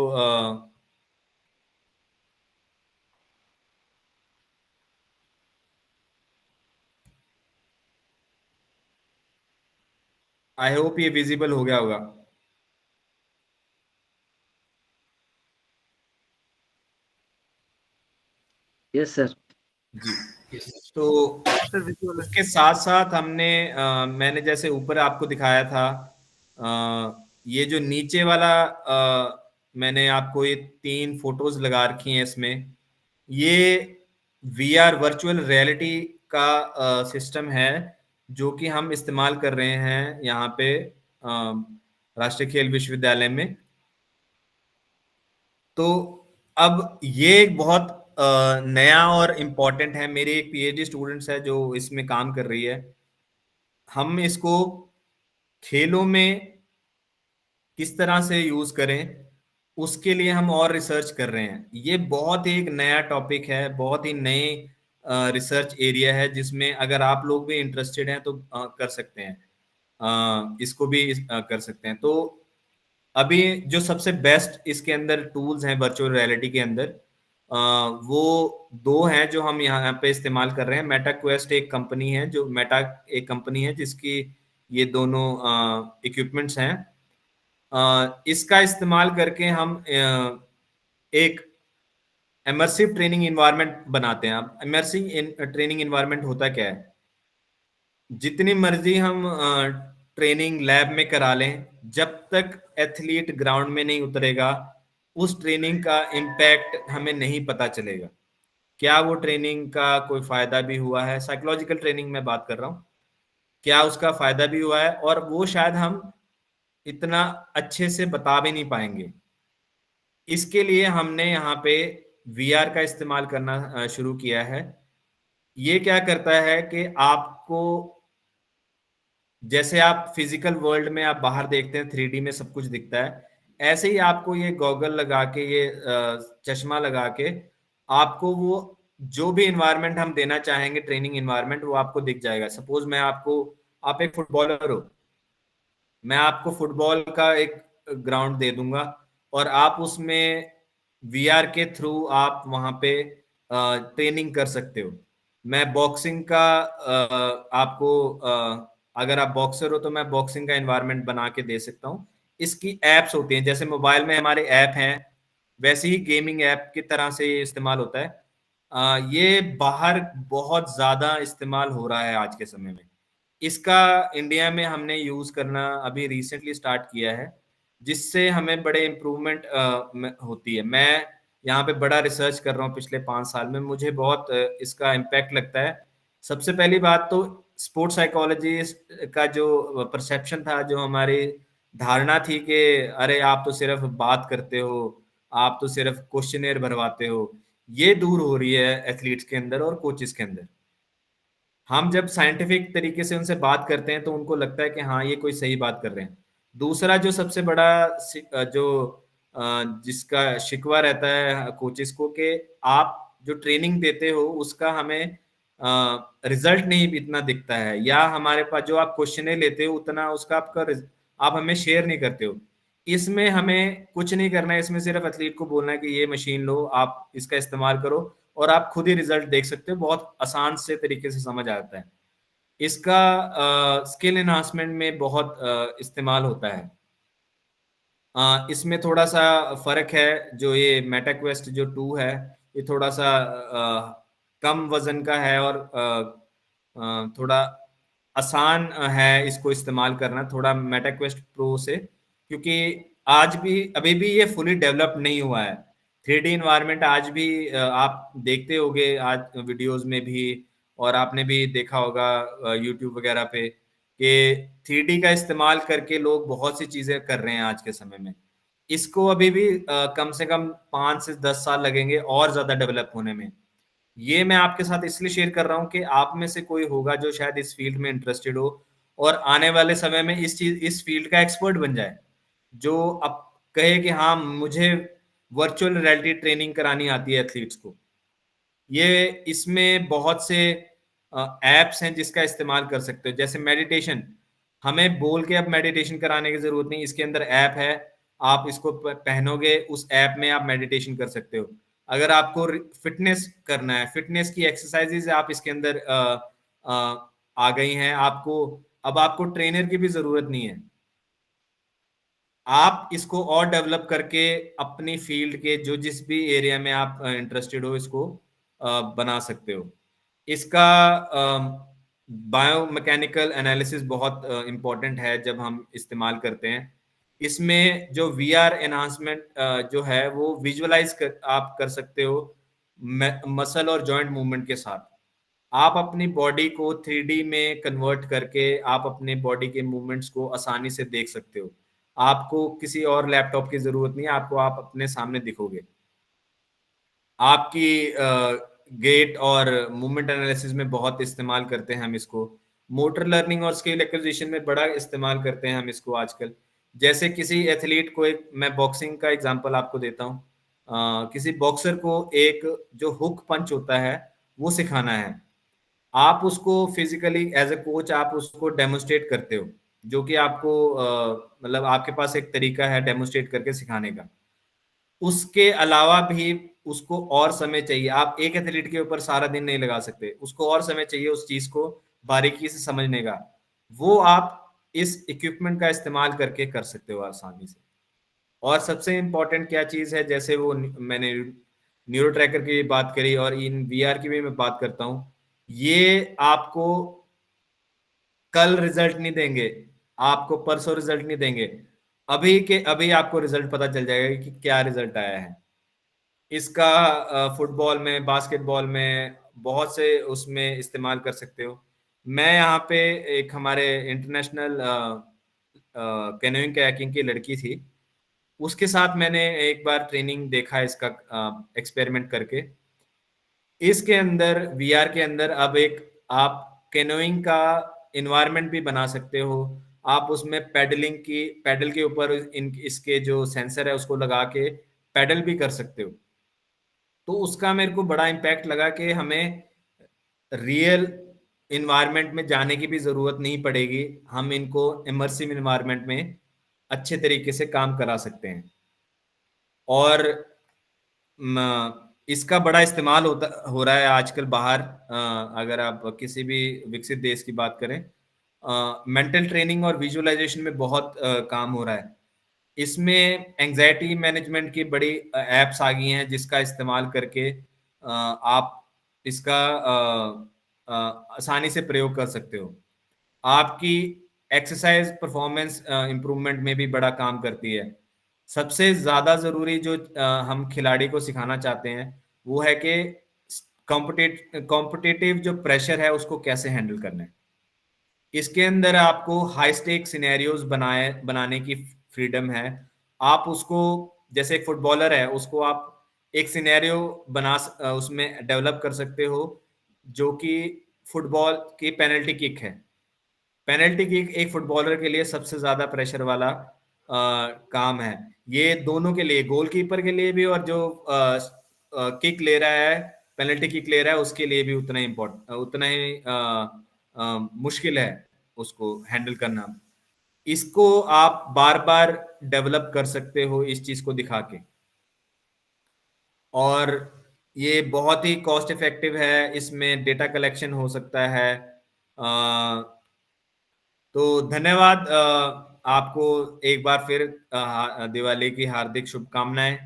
आई होप ये विजिबल हो गया होगा। Yes sir. जी, तो सर विजुअल है। उसके साथ साथ हमने मैंने जैसे ऊपर आपको दिखाया था, ये जो नीचे वाला मैंने आपको ये 3 फोटोज लगा रखी हैं, इसमें ये वीआर वर्चुअल रियलिटी का सिस्टम है जो कि हम इस्तेमाल कर रहे हैं यहाँ पे राष्ट्रीय खेल विश्वविद्यालय में। तो अब ये एक बहुत नया और इम्पोर्टेंट है। मेरे एक पीएचडी स्टूडेंट्स है जो इसमें काम कर रही है। हम इसको खेलों में किस तरह से यूज करें, उसके लिए हम और रिसर्च कर रहे हैं। ये बहुत ही एक नया टॉपिक है, बहुत ही नए रिसर्च एरिया है, जिसमें अगर आप लोग भी इंटरेस्टेड हैं तो कर सकते हैं, इसको भी कर सकते हैं। तो अभी जो सबसे बेस्ट इसके अंदर टूल्स हैं वर्चुअल रियलिटी के अंदर, वो 2 हैं जो हम यहाँ पे इस्तेमाल कर रहे हैं। मेटा क्वेस्ट एक कंपनी है, जो मेटा एक कंपनी है जिसकी ये दोनों इक्विपमेंट्स हैं। इसका इस्तेमाल करके हम एक इमर्सिव ट्रेनिंग इन्वायरमेंट बनाते हैं। अब इमर्सिव ट्रेनिंग इन्वायरमेंट होता क्या है, जितनी मर्जी हम ट्रेनिंग लैब में करा लें, जब तक एथलीट ग्राउंड में नहीं उतरेगा उस ट्रेनिंग का इम्पैक्ट हमें नहीं पता चलेगा। क्या वो ट्रेनिंग का कोई फायदा भी हुआ है, साइकोलॉजिकल ट्रेनिंग में बात कर रहा हूँ, क्या उसका फायदा भी हुआ है, और वो शायद हम इतना अच्छे से बता भी नहीं पाएंगे। इसके लिए हमने यहाँ पे वीआर का इस्तेमाल करना शुरू किया है। ये क्या करता है कि आपको, जैसे आप फिजिकल वर्ल्ड में आप बाहर देखते हैं 3D में सब कुछ दिखता है, ऐसे ही आपको ये गॉगल लगा के, ये चश्मा लगा के आपको वो जो भी इन्वायरमेंट हम देना चाहेंगे, ट्रेनिंग इन्वायरमेंट, वो आपको दिख जाएगा। सपोज मैं आपको, आप एक फुटबॉलर हो, मैं आपको फुटबॉल का एक ग्राउंड दे दूंगा और आप उसमें वीआर के थ्रू आप वहां पे ट्रेनिंग कर सकते हो। मैं बॉक्सिंग का आपको, अगर आप बॉक्सर हो तो मैं बॉक्सिंग का एनवायरनमेंट बना के दे सकता हूँ। इसकी एप्स होती हैं, जैसे मोबाइल में हमारे ऐप हैं, वैसे ही गेमिंग ऐप की तरह से ये इस्तेमाल होता है। ये बाहर बहुत ज्यादा इस्तेमाल हो रहा है आज के समय में। इसका इंडिया में हमने यूज करना अभी रिसेंटली स्टार्ट किया है, जिससे हमें बड़े इम्प्रूवमेंट होती है। मैं यहाँ पे बड़ा रिसर्च कर रहा हूँ पिछले 5 साल में, मुझे बहुत इसका इम्पैक्ट लगता है। सबसे पहली बात तो स्पोर्ट्स साइकोलॉजी का जो परसेप्शन था, जो हमारी धारणा थी कि अरे आप तो सिर्फ बात करते हो, आप तो सिर्फ क्वेश्चनेयर भरवाते हो, ये दूर हो रही है एथलीट्स के अंदर और कोचेस के अंदर। हम जब साइंटिफिक तरीके से उनसे बात करते हैं तो उनको लगता है कि हाँ ये कोई सही बात कर रहे हैं। दूसरा जो सबसे बड़ा जो जिसका शिकवा रहता है कोचेस को, कि आप जो ट्रेनिंग देते हो उसका हमें रिजल्ट नहीं इतना दिखता है, या हमारे पास जो आप क्वेश्चन लेते हो उतना उसका आप हमें शेयर नहीं करते हो। इसमें हमें कुछ नहीं करना है, इसमें सिर्फ एथलीट को बोलना है कि ये मशीन लो, आप इसका इस्तेमाल करो और आप खुद ही रिजल्ट देख सकते हो। बहुत आसान से तरीके से समझ आता है। इसका स्किल एनहांसमेंट में बहुत इस्तेमाल होता है। इसमें थोड़ा सा फर्क है, जो ये मेटा क्वेस्ट जो 2 है, ये थोड़ा सा कम वजन का है और थोड़ा आसान है इसको इस्तेमाल करना, थोड़ा मेटा क्वेस्ट प्रो से, क्योंकि आज भी अभी भी ये फुली डेवलप नहीं हुआ है। 3D इन्वायरमेंट आज भी आप देखते होगे आज वीडियोस में भी, और आपने भी देखा होगा यूट्यूब वगैरह पे कि 3D का इस्तेमाल करके लोग बहुत सी चीजें कर रहे हैं आज के समय में। इसको अभी भी कम से कम 5 से 10 साल लगेंगे और ज्यादा डेवलप होने में। ये मैं आपके साथ इसलिए शेयर कर रहा हूँ कि आप में से कोई होगा जो शायद इस फील्ड में इंटरेस्टेड हो और आने वाले समय में इस फील्ड का एक्सपर्ट बन जाए, जो अब कहे कि हाँ मुझे वर्चुअल रियलिटी ट्रेनिंग करानी आती है एथलीट्स को। ये इसमें बहुत से एप्स हैं जिसका इस्तेमाल कर सकते हो, जैसे मेडिटेशन। हमें बोल के अब मेडिटेशन कराने की जरूरत नहीं, इसके अंदर ऐप है, आप इसको पहनोगे, उस ऐप में आप मेडिटेशन कर सकते हो। अगर आपको फिटनेस करना है, फिटनेस की एक्सरसाइजेज आप इसके अंदर आ गई हैं, अब आपको ट्रेनर की भी जरूरत नहीं है। आप इसको और डेवलप करके अपनी फील्ड के जो जिस भी एरिया में आप इंटरेस्टेड हो, इसको बना सकते हो। इसका बायोमैकेनिकल एनालिसिस बहुत इंपॉर्टेंट है जब हम इस्तेमाल करते हैं। इसमें जो वीआर एनहांसमेंट जो है वो आप कर सकते हो मसल और जॉइंट मूवमेंट के साथ। आप अपनी बॉडी को 3D में कन्वर्ट करके आप अपने बॉडी के मूवमेंट्स को आसानी से देख सकते हो। आपको किसी और लैपटॉप की जरूरत नहीं है, आपको आप अपने सामने दिखोगे। आपकी गेट और मूवमेंट एनालिसिस में बहुत इस्तेमाल करते हैं हम इसको। मोटर लर्निंग और स्किल एक्विजिशन में बड़ा इस्तेमाल करते हैं हम इसको आजकल। जैसे किसी एथलीट को, एक मैं बॉक्सिंग का एग्जांपल आपको देता हूँ, किसी बॉक्सर को एक जो हुक पंच होता है वो सिखाना है। आप उसको फिजिकली एज ए कोच आप उसको डेमोन्स्ट्रेट करते हो, जो कि आपको मतलब आपके पास एक तरीका है डेमोन्स्ट्रेट करके सिखाने का। उसके अलावा भी उसको और समय चाहिए। आप एक एथलीट के ऊपर सारा दिन नहीं लगा सकते, उसको और समय चाहिए उस चीज को बारीकी से समझने का। वो आप इस इक्विपमेंट का इस्तेमाल करके कर सकते हो आसानी से। और सबसे इंपॉर्टेंट क्या चीज है, जैसे वो मैंने न्यूरो ट्रैकर की बात करी और इन वीआर की भी मैं बात करता हूँ, ये आपको कल रिजल्ट नहीं देंगे, आपको परसों रिजल्ट नहीं देंगे, अभी के अभी आपको रिजल्ट पता चल जाएगा कि क्या रिजल्ट आया है। इसका फुटबॉल में, बास्केटबॉल में बहुत से उसमें इस्तेमाल कर सकते हो। मैं यहाँ पे एक हमारे इंटरनेशनल कैनोइंग कयाकिंग की लड़की थी, उसके साथ मैंने एक बार ट्रेनिंग देखा इसका एक्सपेरिमेंट करके। इसके अंदर वीआर के अंदर अब एक आप कैनोइंग का इन्वायरमेंट भी बना सकते हो। आप उसमें पैडल के ऊपर इसके जो सेंसर है उसको लगा के पैडल भी कर सकते हो। तो उसका मेरे को बड़ा इम्पैक्ट लगा कि हमें रियल इन्वायरमेंट में जाने की भी जरूरत नहीं पड़ेगी, हम इनको इमर्सिव इन्वायरमेंट में अच्छे तरीके से काम करा सकते हैं। और इसका बड़ा इस्तेमाल हो रहा है आजकल बाहर। अगर आप किसी भी विकसित देश की बात करें, मेंटल ट्रेनिंग और विजुअलाइजेशन में बहुत काम हो रहा है। इसमें एंजाइटी मैनेजमेंट की बड़ी एप्स आ गई हैं जिसका इस्तेमाल करके आप इसका आसानी से प्रयोग कर सकते हो। आपकी एक्सरसाइज परफॉर्मेंस इंप्रूवमेंट में भी बड़ा काम करती है। सबसे ज्यादा जरूरी जो हम खिलाड़ी को सिखाना चाहते हैं वो है कि कॉम्पिटिटिव जो प्रेशर है उसको कैसे हैंडल करना है। इसके अंदर आपको हाई स्टेक सिनेरियोज बनाने की फ्रीडम है। आप उसको, जैसे एक फुटबॉलर है, उसको आप एक सिनेरियो उसमें डेवलप कर सकते हो जो कि फुटबॉल की पेनल्टी किक है। पेनल्टी किक एक फुटबॉलर के लिए सबसे ज्यादा प्रेशर वाला काम है। ये दोनों के लिए, गोलकीपर के लिए भी और जो किक ले रहा है, पेनल्टी किक ले रहा है, उसके लिए भी उतना ही मुश्किल है उसको हैंडल करना। इसको आप बार बार डेवलप कर सकते हो इस चीज को दिखा के, और ये बहुत ही कॉस्ट इफेक्टिव है। इसमें डेटा कलेक्शन हो सकता है। तो धन्यवाद आपको एक बार फिर दिवाली की हार्दिक शुभकामनाएं।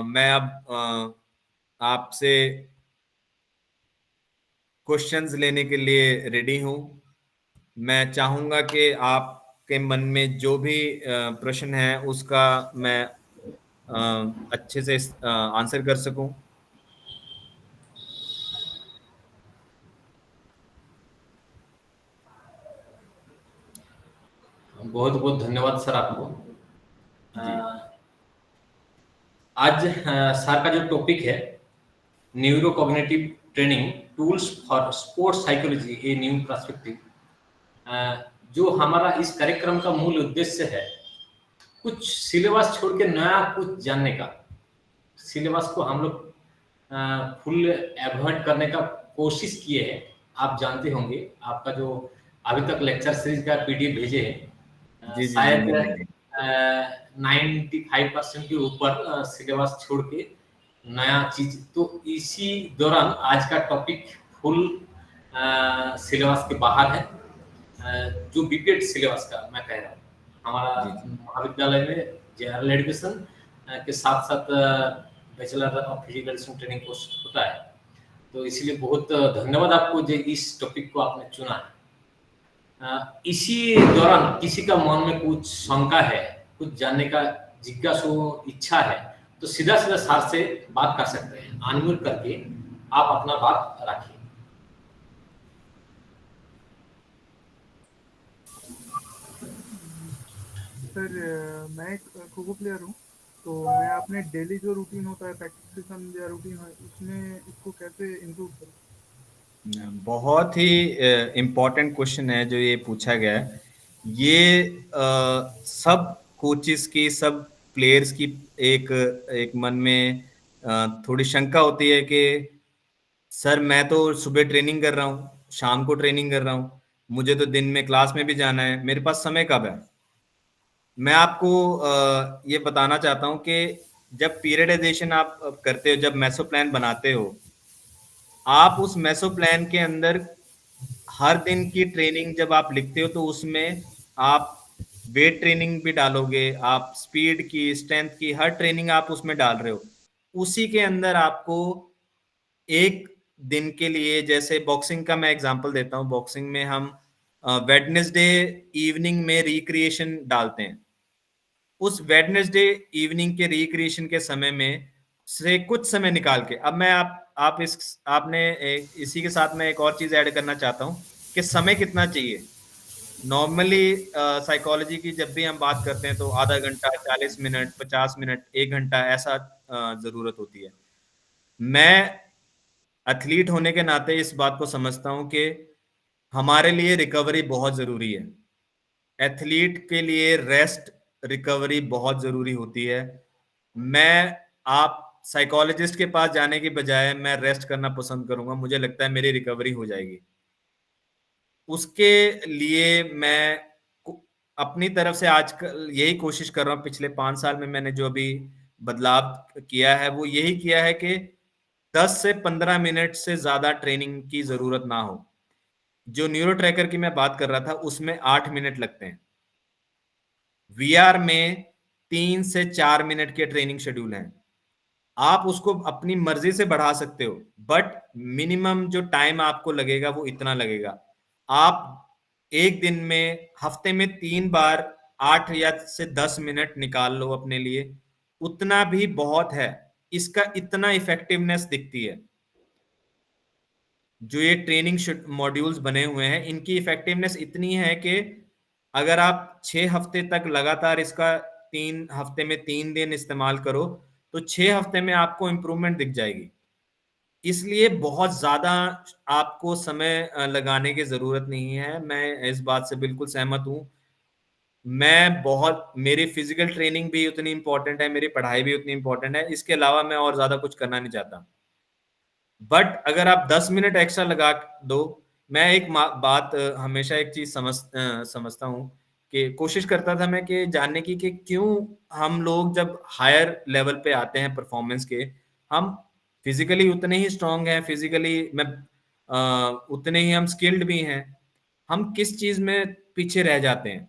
मैं अब आपसे क्वेश्चंस लेने के लिए रेडी हूं। मैं चाहूंगा कि आपके मन में जो भी प्रश्न है उसका मैं अच्छे से आंसर कर सकूं। बहुत बहुत धन्यवाद सर आपको। आज सर का जो टॉपिक है neuro cognitive training tools for sports psychology a new perspective, जो हमारा इस कार्यक्रम का मूल उद्देश्य है कुछ सिलेबस छोड़ के नया कुछ जानने का। सिलेबस को हम लोग फुल अवॉइड करने का कोशिश किए हैं। आप जानते होंगे, आपका जो अभी तक लेक्चर सीरीज का पीडीएफ भेजे हैं, शायद 95% के ऊपर सिलेबस छोड़ के नया चीज। तो इसी दौरान आज का टॉपिक फुल सिलेबस के बाहर है, जो बीपीएड सिलेबस का मैं कह रहा हूँ। हमारा महाविद्यालय में जनरल एडमिशन के साथ साथ bachelor of physical education training course होता है। तो इसलिए बहुत धन्यवाद आपको जो इस टॉपिक को आपने चुना है। इसी दौरान किसी का मन में कुछ शंका है, कुछ जानने का जिज्ञासु इच्छा है, तो सीधा सीधा सर से बात कर सकते हैं। अनम्यूट करके आप अपना बात रखिए। सर मैं एक खो खो प्लेयर हूँ, तो मैं अपने डेली जो रूटीन होता है, प्रैक्टिस सेशन या रूटीन है, उसमें इसको कैसे इम्प्रूव करूँ? बहुत ही इम्पोर्टेंट क्वेश्चन है जो ये पूछा गया है। ये सब कोचेस की, सब प्लेयर्स की एक मन में थोड़ी शंका होती है कि सर मैं तो सुबह ट्रेनिंग कर रहा हूँ, शाम को ट्रेनिंग कर रहा हूँ, मुझे तो दिन में क्लास में भी जाना है, मेरे पास समय कब है? मैं आपको ये बताना चाहता हूँ कि जब पीरियडाइजेशन आप करते हो, जब मेसो प्लान बनाते हो, आप उस मेसो प्लान के अंदर हर दिन की ट्रेनिंग जब आप लिखते हो तो उसमें आप वेट ट्रेनिंग भी डालोगे, आप स्पीड की, स्ट्रेंथ की, हर ट्रेनिंग आप उसमें डाल रहे हो। उसी के अंदर आपको एक दिन के लिए, जैसे बॉक्सिंग का मैं एग्जांपल देता हूँ, बॉक्सिंग में हम वेडनेसडे इवनिंग में रिक्रिएशन डालते हैं। उस वेडनेसडे इवनिंग के रिक्रिएशन के समय में से कुछ समय निकाल के, अब मैं आपने इसी के साथ मैं एक और चीज ऐड करना चाहता हूँ कि समय कितना चाहिए। नॉर्मली साइकोलॉजी की जब भी हम बात करते हैं तो आधा घंटा, 40 मिनट, 50 मिनट, 1 घंटा ऐसा जरूरत होती है। मैं एथलीट होने के नाते इस बात को समझता हूं कि हमारे लिए रिकवरी बहुत जरूरी है। एथलीट के लिए रेस्ट, रिकवरी बहुत जरूरी होती है। मैं आप साइकोलॉजिस्ट के पास जाने की बजाय मैं रेस्ट करना पसंद करूंगा। मुझे लगता है मेरी रिकवरी हो जाएगी। उसके लिए मैं अपनी तरफ से आजकल यही कोशिश कर रहा हूँ। पिछले 5 साल में मैंने जो भी बदलाव किया है वो यही किया है कि 10 से 15 मिनट से ज्यादा ट्रेनिंग की जरूरत ना हो। जो न्यूरो ट्रैकर की मैं बात कर रहा था उसमें 8 मिनट लगते हैं। वीआर में 3 से 4 मिनट के ट्रेनिंग शेड्यूल हैं। आप उसको अपनी मर्जी से बढ़ा सकते हो, बट मिनिमम जो टाइम आपको लगेगा वो इतना लगेगा। आप एक दिन में, हफ्ते में 3 बार 8 या से 10 मिनट निकाल लो अपने लिए, उतना भी बहुत है। इसका इतना इफेक्टिवनेस दिखती है। जो ये ट्रेनिंग मॉड्यूल्स बने हुए हैं इनकी इफेक्टिवनेस इतनी है कि अगर आप 6 हफ्ते तक लगातार इसका 3 हफ्ते में 3 दिन इस्तेमाल करो तो 6 हफ्ते में आपको इंप्रूवमेंट दिख जाएगी। इसलिए बहुत ज्यादा आपको समय लगाने की जरूरत नहीं है। मैं इस बात से बिल्कुल सहमत हूं। मेरी फिजिकल ट्रेनिंग भी उतनी इंपॉर्टेंट है, मेरी पढ़ाई भी उतनी इंपॉर्टेंट है। इसके अलावा मैं और ज्यादा कुछ करना नहीं चाहता। बट अगर आप 10 मिनट एक्स्ट्रा लगा दो, मैं एक बात हमेशा एक चीज समझता हूँ कि कोशिश करता था मैं कि जानने की कि क्यों हम लोग जब हायर लेवल पे आते हैं परफॉर्मेंस के, हम फिजिकली उतने ही स्ट्रांग हैं, फिजिकली मैं उतने ही हम स्किल्ड भी हैं, हम किस चीज में पीछे रह जाते हैं।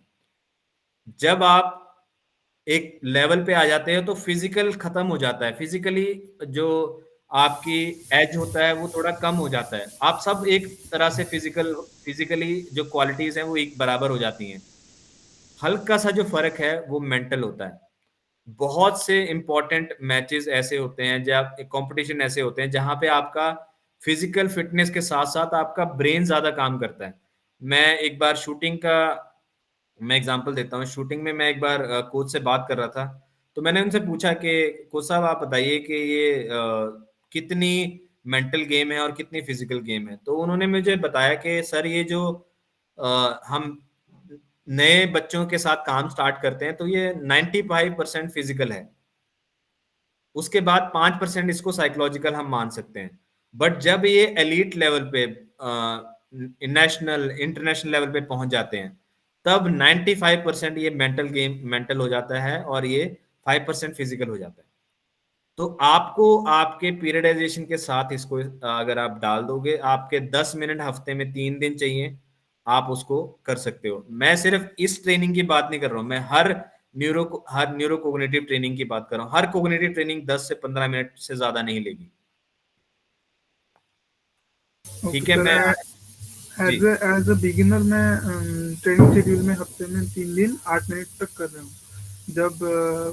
जब आप एक लेवल पे आ जाते हैं तो फिजिकल खत्म हो जाता है। फिजिकली जो आपकी एज होता है वो थोड़ा कम हो जाता है। आप सब एक तरह से फिजिकली जो क्वालिटीज हैं वो एक बराबर हो जाती हैं। हल्का सा जो फर्क है वो मेंटल होता है। बहुत से इंपॉर्टेंट मैचेस ऐसे होते हैं, जब कंपटीशन ऐसे होते हैं जहां पे आपका फिजिकल फिटनेस के साथ साथ आपका ब्रेन ज्यादा काम करता है। मैं एक बार शूटिंग का मैं एग्जांपल देता हूँ। शूटिंग में मैं एक बार कोच से बात कर रहा था, तो मैंने उनसे पूछा कि कोच साहब आप बताइए कि ये कितनी मेंटल गेम है और कितनी फिजिकल गेम है। तो उन्होंने मुझे बताया कि सर ये जो हम नए बच्चों के साथ काम स्टार्ट करते हैं तो ये 95% फिजिकल है, उसके बाद 5% इसको साइकोलॉजिकल हम मान सकते हैं। बट जब ये एलीट लेवल पे, नेशनल इंटरनेशनल लेवल पे पहुंच जाते हैं तब 95% ये मेंटल हो जाता है और ये 5% फिजिकल हो जाता है। तो आपको आपके पीरियडाइजेशन के साथ इसको अगर आप डाल दोगे, आपके 10 मिनट हफ्ते में 3 दिन चाहिए, आप उसको कर सकते हो। मैं सिर्फ इस ट्रेनिंग की बात नहीं कर रहा हूं, मैं हर न्यूरो कोग्निटिव ट्रेनिंग की बात कर रहा हूं। हर कोग्निटिव ट्रेनिंग 10 से 15 मिनट से ज्यादा नहीं लेगी। ओके ठीक है। सर, मैं जी एज अ बिगिनर मैं ट्रेनिंग शेड्यूल में हफ्ते में 3 दिन 8 मिनट तक कर रहा हूँ। जब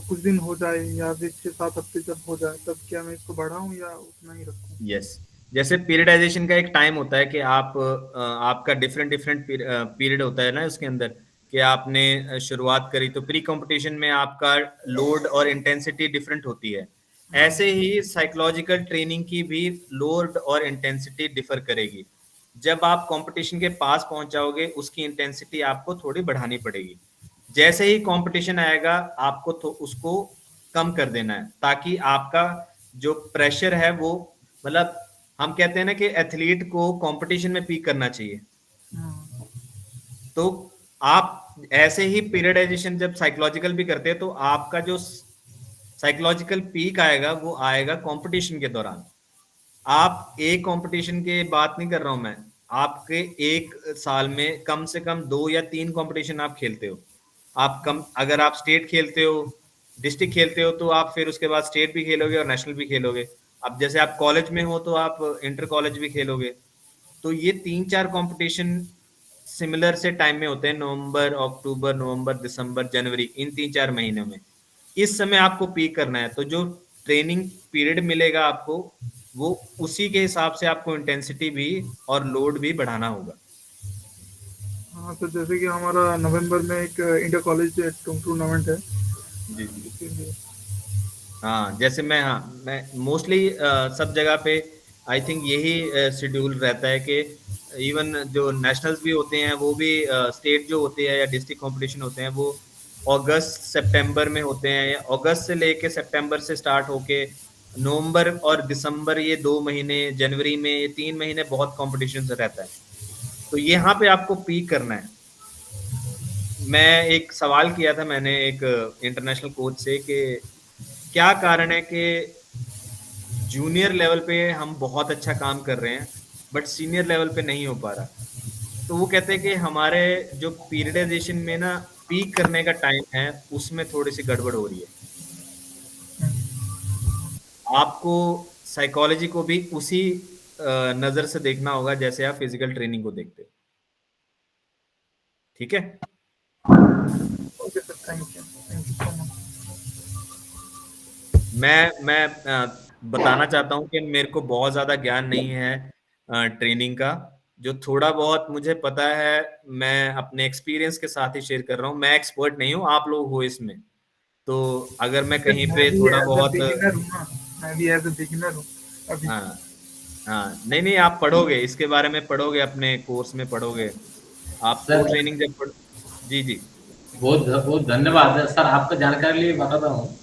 कुछ दिन हो जाए या फिर 6-7 हफ्ते जब हो जाए तब क्या मैं इसको बढ़ाऊं या उतना ही रखूं? यस, जैसे पीरियडाइजेशन का एक टाइम होता है कि आप आपका डिफरेंट डिफरेंट पीरियड होता है ना उसके अंदर, कि आपने शुरुआत करी तो प्री कंपटीशन में आपका लोड और इंटेंसिटी डिफरेंट होती है। ऐसे ही साइकोलॉजिकल ट्रेनिंग की भी लोड और इंटेंसिटी डिफर करेगी। जब आप कंपटीशन के पास पहुंच जाओगे उसकी इंटेंसिटी आपको थोड़ी बढ़ानी पड़ेगी। जैसे ही कंपटीशन आएगा आपको तो उसको कम कर देना है, ताकि आपका जो प्रेशर है वो, मतलब हम कहते हैं ना कि एथलीट को कंपटीशन में पीक करना चाहिए। हाँ। तो आप ऐसे ही पीरियडाइजेशन जब साइकोलॉजिकल भी करते हैं तो आपका जो साइकोलॉजिकल पीक आएगा वो आएगा कंपटीशन के दौरान। आप एक कंपटीशन की बात नहीं कर रहा हूं मैं, आपके एक साल में कम से कम 2 या 3 कंपटीशन आप खेलते हो। आप कम, अगर आप स्टेट खेलते हो, डिस्ट्रिक्ट खेलते हो, तो आप फिर उसके बाद स्टेट भी खेलोगे और नेशनल भी खेलोगे। अब जैसे आप कॉलेज में हो तो आप इंटर कॉलेज भी खेलोगे। तो ये 3-4 कंपटीशन सिमिलर से टाइम में होते हैं, नवंबर, अक्टूबर, नवंबर, दिसंबर, जनवरी, इन 3-4 महीनों में। इस समय आपको पीक करना है, तो जो ट्रेनिंग पीरियड मिलेगा आपको वो उसी के हिसाब से आपको इंटेंसिटी भी और लोड भी बढ़ाना होगा। हाँ, तो जैसे कि हमारा नवंबर में एक इंटर कॉलेज टूर्नामेंट है, जी जी। इसीलिए। हाँ जैसे मैं मोस्टली सब जगह पे आई थिंक यही शेड्यूल रहता है कि इवन जो नेशनल्स भी होते हैं वो भी स्टेट जो होते हैं या डिस्ट्रिक्ट कंपटीशन होते हैं वो अगस्त सितंबर में होते हैं, या अगस्त से लेके सितंबर से स्टार्ट होके नवंबर और दिसंबर, ये 2 महीने, जनवरी में ये 3 महीने बहुत कंपटीशन रहता है। तो यहाँ पे आपको पीक करना है। मैं एक सवाल किया था मैंने एक इंटरनेशनल कोच से कि क्या कारण है कि जूनियर लेवल पे हम बहुत अच्छा काम कर रहे हैं बट सीनियर लेवल पे नहीं हो पा रहा। तो वो कहते हैं कि हमारे जो पीरियडाइजेशन में ना पीक करने का टाइम है उसमें थोड़ी सी गड़बड़ हो रही है। आपको साइकोलॉजी को भी उसी नजर से देखना होगा जैसे आप फिजिकल ट्रेनिंग को देखते हो। ठीक है। Okay sir, thank you so much. मैं बताना चाहता हूँ कि मेरे को बहुत ज्यादा ज्ञान नहीं है ट्रेनिंग का। जो थोड़ा बहुत मुझे पता है मैं अपने एक्सपीरियंस के साथ ही शेयर कर रहा हूँ। मैं एक्सपर्ट नहीं हूँ, आप लोग हो इसमें। तो अगर मैं सर, कहीं मैं पे भी थोड़ा एज अ बहुत बिगिनर हूँ ना, मैं भी एज अ बिगिनर हूँ अभी। हाँ हाँ, नहीं नहीं, आप पढ़ोगे इसके बारे में, पढ़ोगे अपने कोर्स में पढ़ोगे आपको सर ट्रेनिंग जब जी जी। बहुत बहुत धन्यवाद सर, आपका जानकारी लिए बताता हूँ।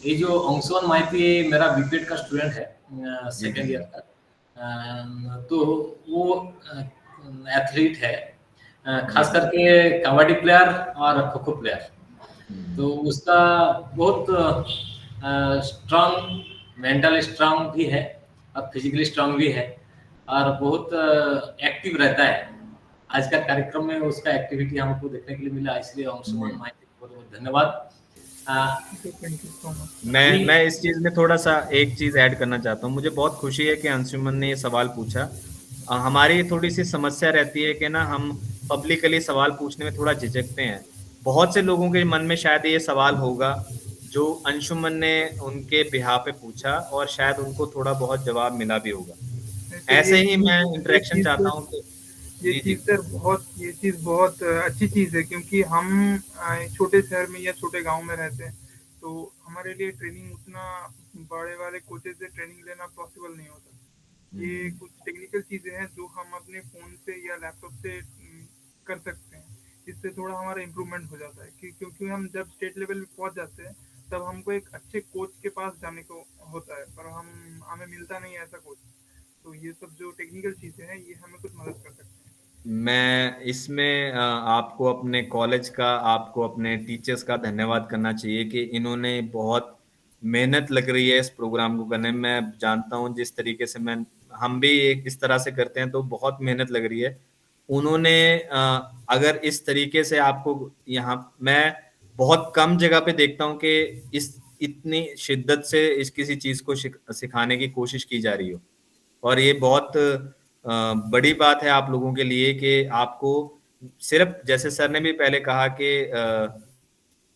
ये जो अंशुमन माइती, ये मेरा बीपीएड का स्टूडेंट है, जी जी सेकेंड ईयर जी। का। तो वो एथलीट है, जी खास जी। करके कबड्डी प्लेयर और खो खो प्लेयर। तो हम्म, उसका बहुत स्ट्रांग, मेंटल स्ट्रांग भी है और फिजिकली स्ट्रांग भी है, और बहुत एक्टिव रहता है। आज का कार्यक्रम में उसका एक्टिविटी हमको देखने के लिए मिला, इसलिए अंशुमन हम्म। माइती को बहुत बहुत धन्यवाद। अ, थैंक यू सो मच। अभी मैं इस चीज में थोड़ा सा एक चीज ऐड करना चाहता हूँ। मुझे बहुत खुशी है कि अंशुमन ने ये सवाल पूछा। हमारी थोड़ी सी समस्या रहती है कि ना हम पब्लिकली सवाल पूछने में थोड़ा झिझकते हैं। बहुत से लोगों के मन में शायद ये सवाल होगा जो अंशुमन ने उनके बिहाफ पे पूछा, और शायद उनको थोड़ा बहुत जवाब मिला भी होगा। सर, ऐसे ही मैं ये इंटरेक्शन चीज़ चाहता सर, हूँ कि ये जी जी। चीज़ सर बहुत, ये चीज़ बहुत अच्छी चीज़ है, क्योंकि हम छोटे शहर में या छोटे गांव में रहते हैं, तो हमारे लिए ट्रेनिंग उतना बड़े वाले कोचेस से ट्रेनिंग लेना पॉसिबल नहीं होता। ये हम्म, कुछ टेक्निकल चीज़ें हैं जो हम अपने फ़ोन से या लैपटॉप से कर सकते हैं। इससे थोड़ा हमारा इम्प्रूवमेंट हो जाता है, क्योंकि हम जब स्टेट लेवल पे पहुंच जाते हैं तब हमको एक अच्छे कोच के पास जाने को होता है, पर हमें मिलता नहीं है ऐसा कोच। तो ये सब जो टेक्निकल चीज़ें हैं ये हमें कुछ मदद कर सकते हैं। मैं इसमें आपको अपने कॉलेज का, आपको अपने टीचर्स का धन्यवाद करना चाहिए कि इन्होंने बहुत मेहनत लग रही है इस प्रोग्राम को करने में। मैं जानता हूँ जिस तरीके से हम भी एक इस तरह से करते हैं तो बहुत मेहनत लग रही है। उन्होंने अगर इस तरीके से आपको यहाँ, मैं बहुत कम जगह पे देखता हूँ कि इस इतनी शिद्दत से इस किसी चीज को सिखाने की कोशिश की जा रही हो। और ये बहुत बड़ी बात है आप लोगों के लिए कि आपको सिर्फ, जैसे सर ने भी पहले कहा कि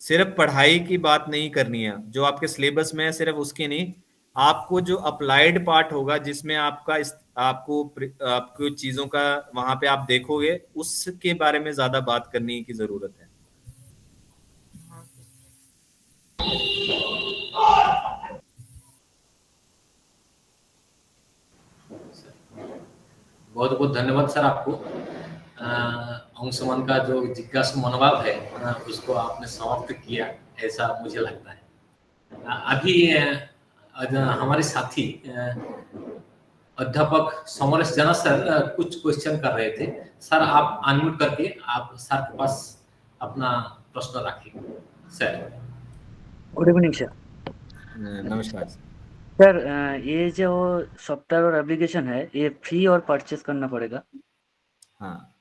सिर्फ पढ़ाई की बात नहीं करनी है, जो आपके सिलेबस में है सिर्फ उसकी नहीं, आपको जो अप्लाइड पार्ट होगा जिसमें आपको चीजों का वहां पे आप देखोगे, उसके बारे में ज्यादा बात करने की जरूरत है। हाँ सर। बहुत बहुत धन्यवाद सर आपको। अंशुमन का जो जिज्ञासु मनोभाव है, उसको आपने समाप्त किया, ऐसा मुझे लगता है। अभी हमारे साथी अध्यापक समरेश जना सर कुछ क्वेश्चन कर रहे थे। सर आप अनम्यूट करके आप सर के पास अपना प्रश्न रखिए सर। Good evening sir. नमस्कार। सर, ये जो सॉफ्टवेयर और एप्लीकेशन है ये फ्री और परचेस करना पड़ेगा? हाँ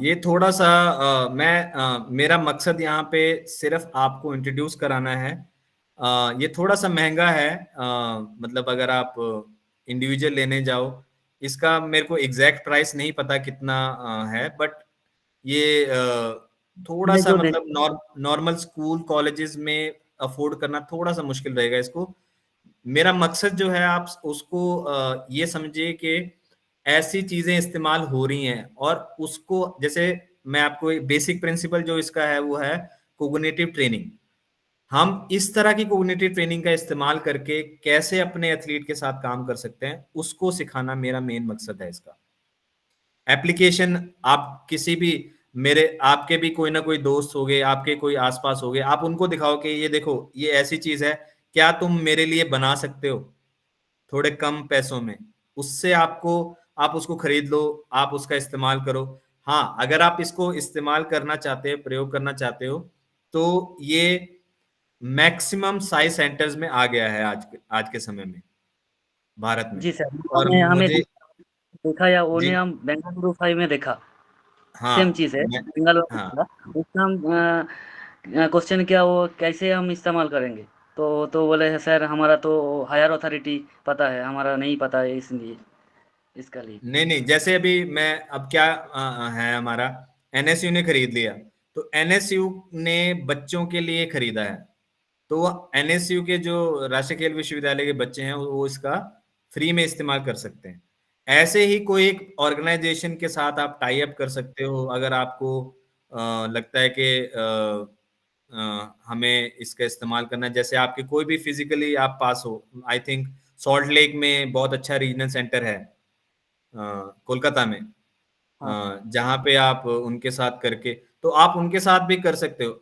ये थोड़ा सा मेरा मकसद यहाँ पे सिर्फ आपको इंट्रोड्यूस कराना है। ये थोड़ा सा महंगा है, मतलब अगर आप इंडिविजुअल लेने जाओ, इसका मेरे को एग्जैक्ट प्राइस नहीं पता कितना है, बट ये थोड़ा मैं सा जो ले मतलब नॉर्मल स्कूल कॉलेजेस में अफोर्ड करना थोड़ा सा मुश्किल रहेगा इसको। मेरा मकसद जो है आप उसको ये समझिए कि ऐसी चीजें इस्तेमाल हो रही हैं और उसको, जैसे मैं आपको बेसिक प्रिंसिपल जो इसका है वो है कोग्निटिव ट्रेनिंग। हम इस तरह की कोग्निटिव ट्रेनिंग का इस्तेमाल करके कैसे अपने एथलीट के साथ काम कर सकते हैं, उसको सिखाना मेरा मेन मकसद है इसका। एप्लीकेशन आप किसी भी मेरे आपके भी कोई ना कोई दोस्त होंगे, आपके कोई आसपास होंगे, आप उनको दिखाओ कि ये देखो ये ऐसी चीज है, क्या तुम मेरे लिए बना सकते हो थोड़े कम पैसों में? उससे आपको आप उसको खरीद लो, आप उसका इस्तेमाल करो। हाँ, अगर आप इसको इस्तेमाल करना चाहते हो, प्रयोग करना चाहते हो, तो ये मैक्सिमम साइज सेंटर्स में आ गया है आज के समय में भारत में। जी सर, और हमें हमें मुझे देखा या जी उन्हें हम बेंगलुरु 5 में देखा, सेम हाँ चीज़ है मैं बेंगलुरु हाँ का। उसका हम क्वेश्चन किया वो कैसे हम इस्तेमाल करेंगे, तो बोले है सर हमारा तो हायर अथॉरिटी पता है, हमारा नहीं पता है, इसलिए इसका लिए। नहीं नहीं, जैसे अभी मैं अब क्या है हमारा एनएसयू ने खरीद लिया, तो एनएसयू ने बच्चों के लिए खरीदा है, तो एनएसयू के जो राष्ट्रीय खेल विश्वविद्यालय के बच्चे हैं वो इसका फ्री में इस्तेमाल कर सकते हैं। ऐसे ही कोई एक ऑर्गेनाइजेशन के साथ आप टाई अप कर सकते हो, अगर आपको लगता है कि हमें इसका इस्तेमाल करना है। जैसे आपके कोई भी फिजिकली आप पास हो, आई थिंक सॉल्ट लेक में बहुत अच्छा रीजनल सेंटर है कोलकाता में, हाँ जहाँ पे आप उनके साथ करके तो आप उनके साथ भी कर सकते हो।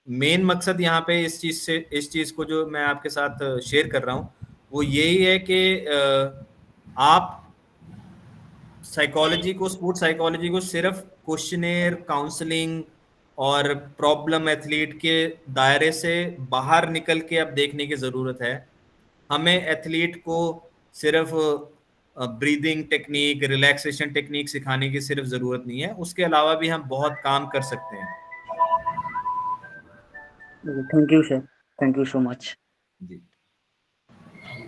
मेन मकसद यहाँ पे इस चीज को जो मैं आपके साथ शेयर कर रहा हूँ वो यही है कि आप स्पोर्ट्स साइकोलॉजी को सिर्फ क्वेश्चनेयर काउंसलिंग और प्रॉब्लम एथलीट के दायरे से बाहर निकल के अब देखने की जरूरत है। हमें एथलीट को सिर्फ ब्रीदिंग टेक्निक, रिलैक्सेशन टेक्निक सिखाने की सिर्फ जरूरत नहीं है, उसके अलावा भी हम बहुत काम कर सकते हैं। Thank you sir, thank you so much. जी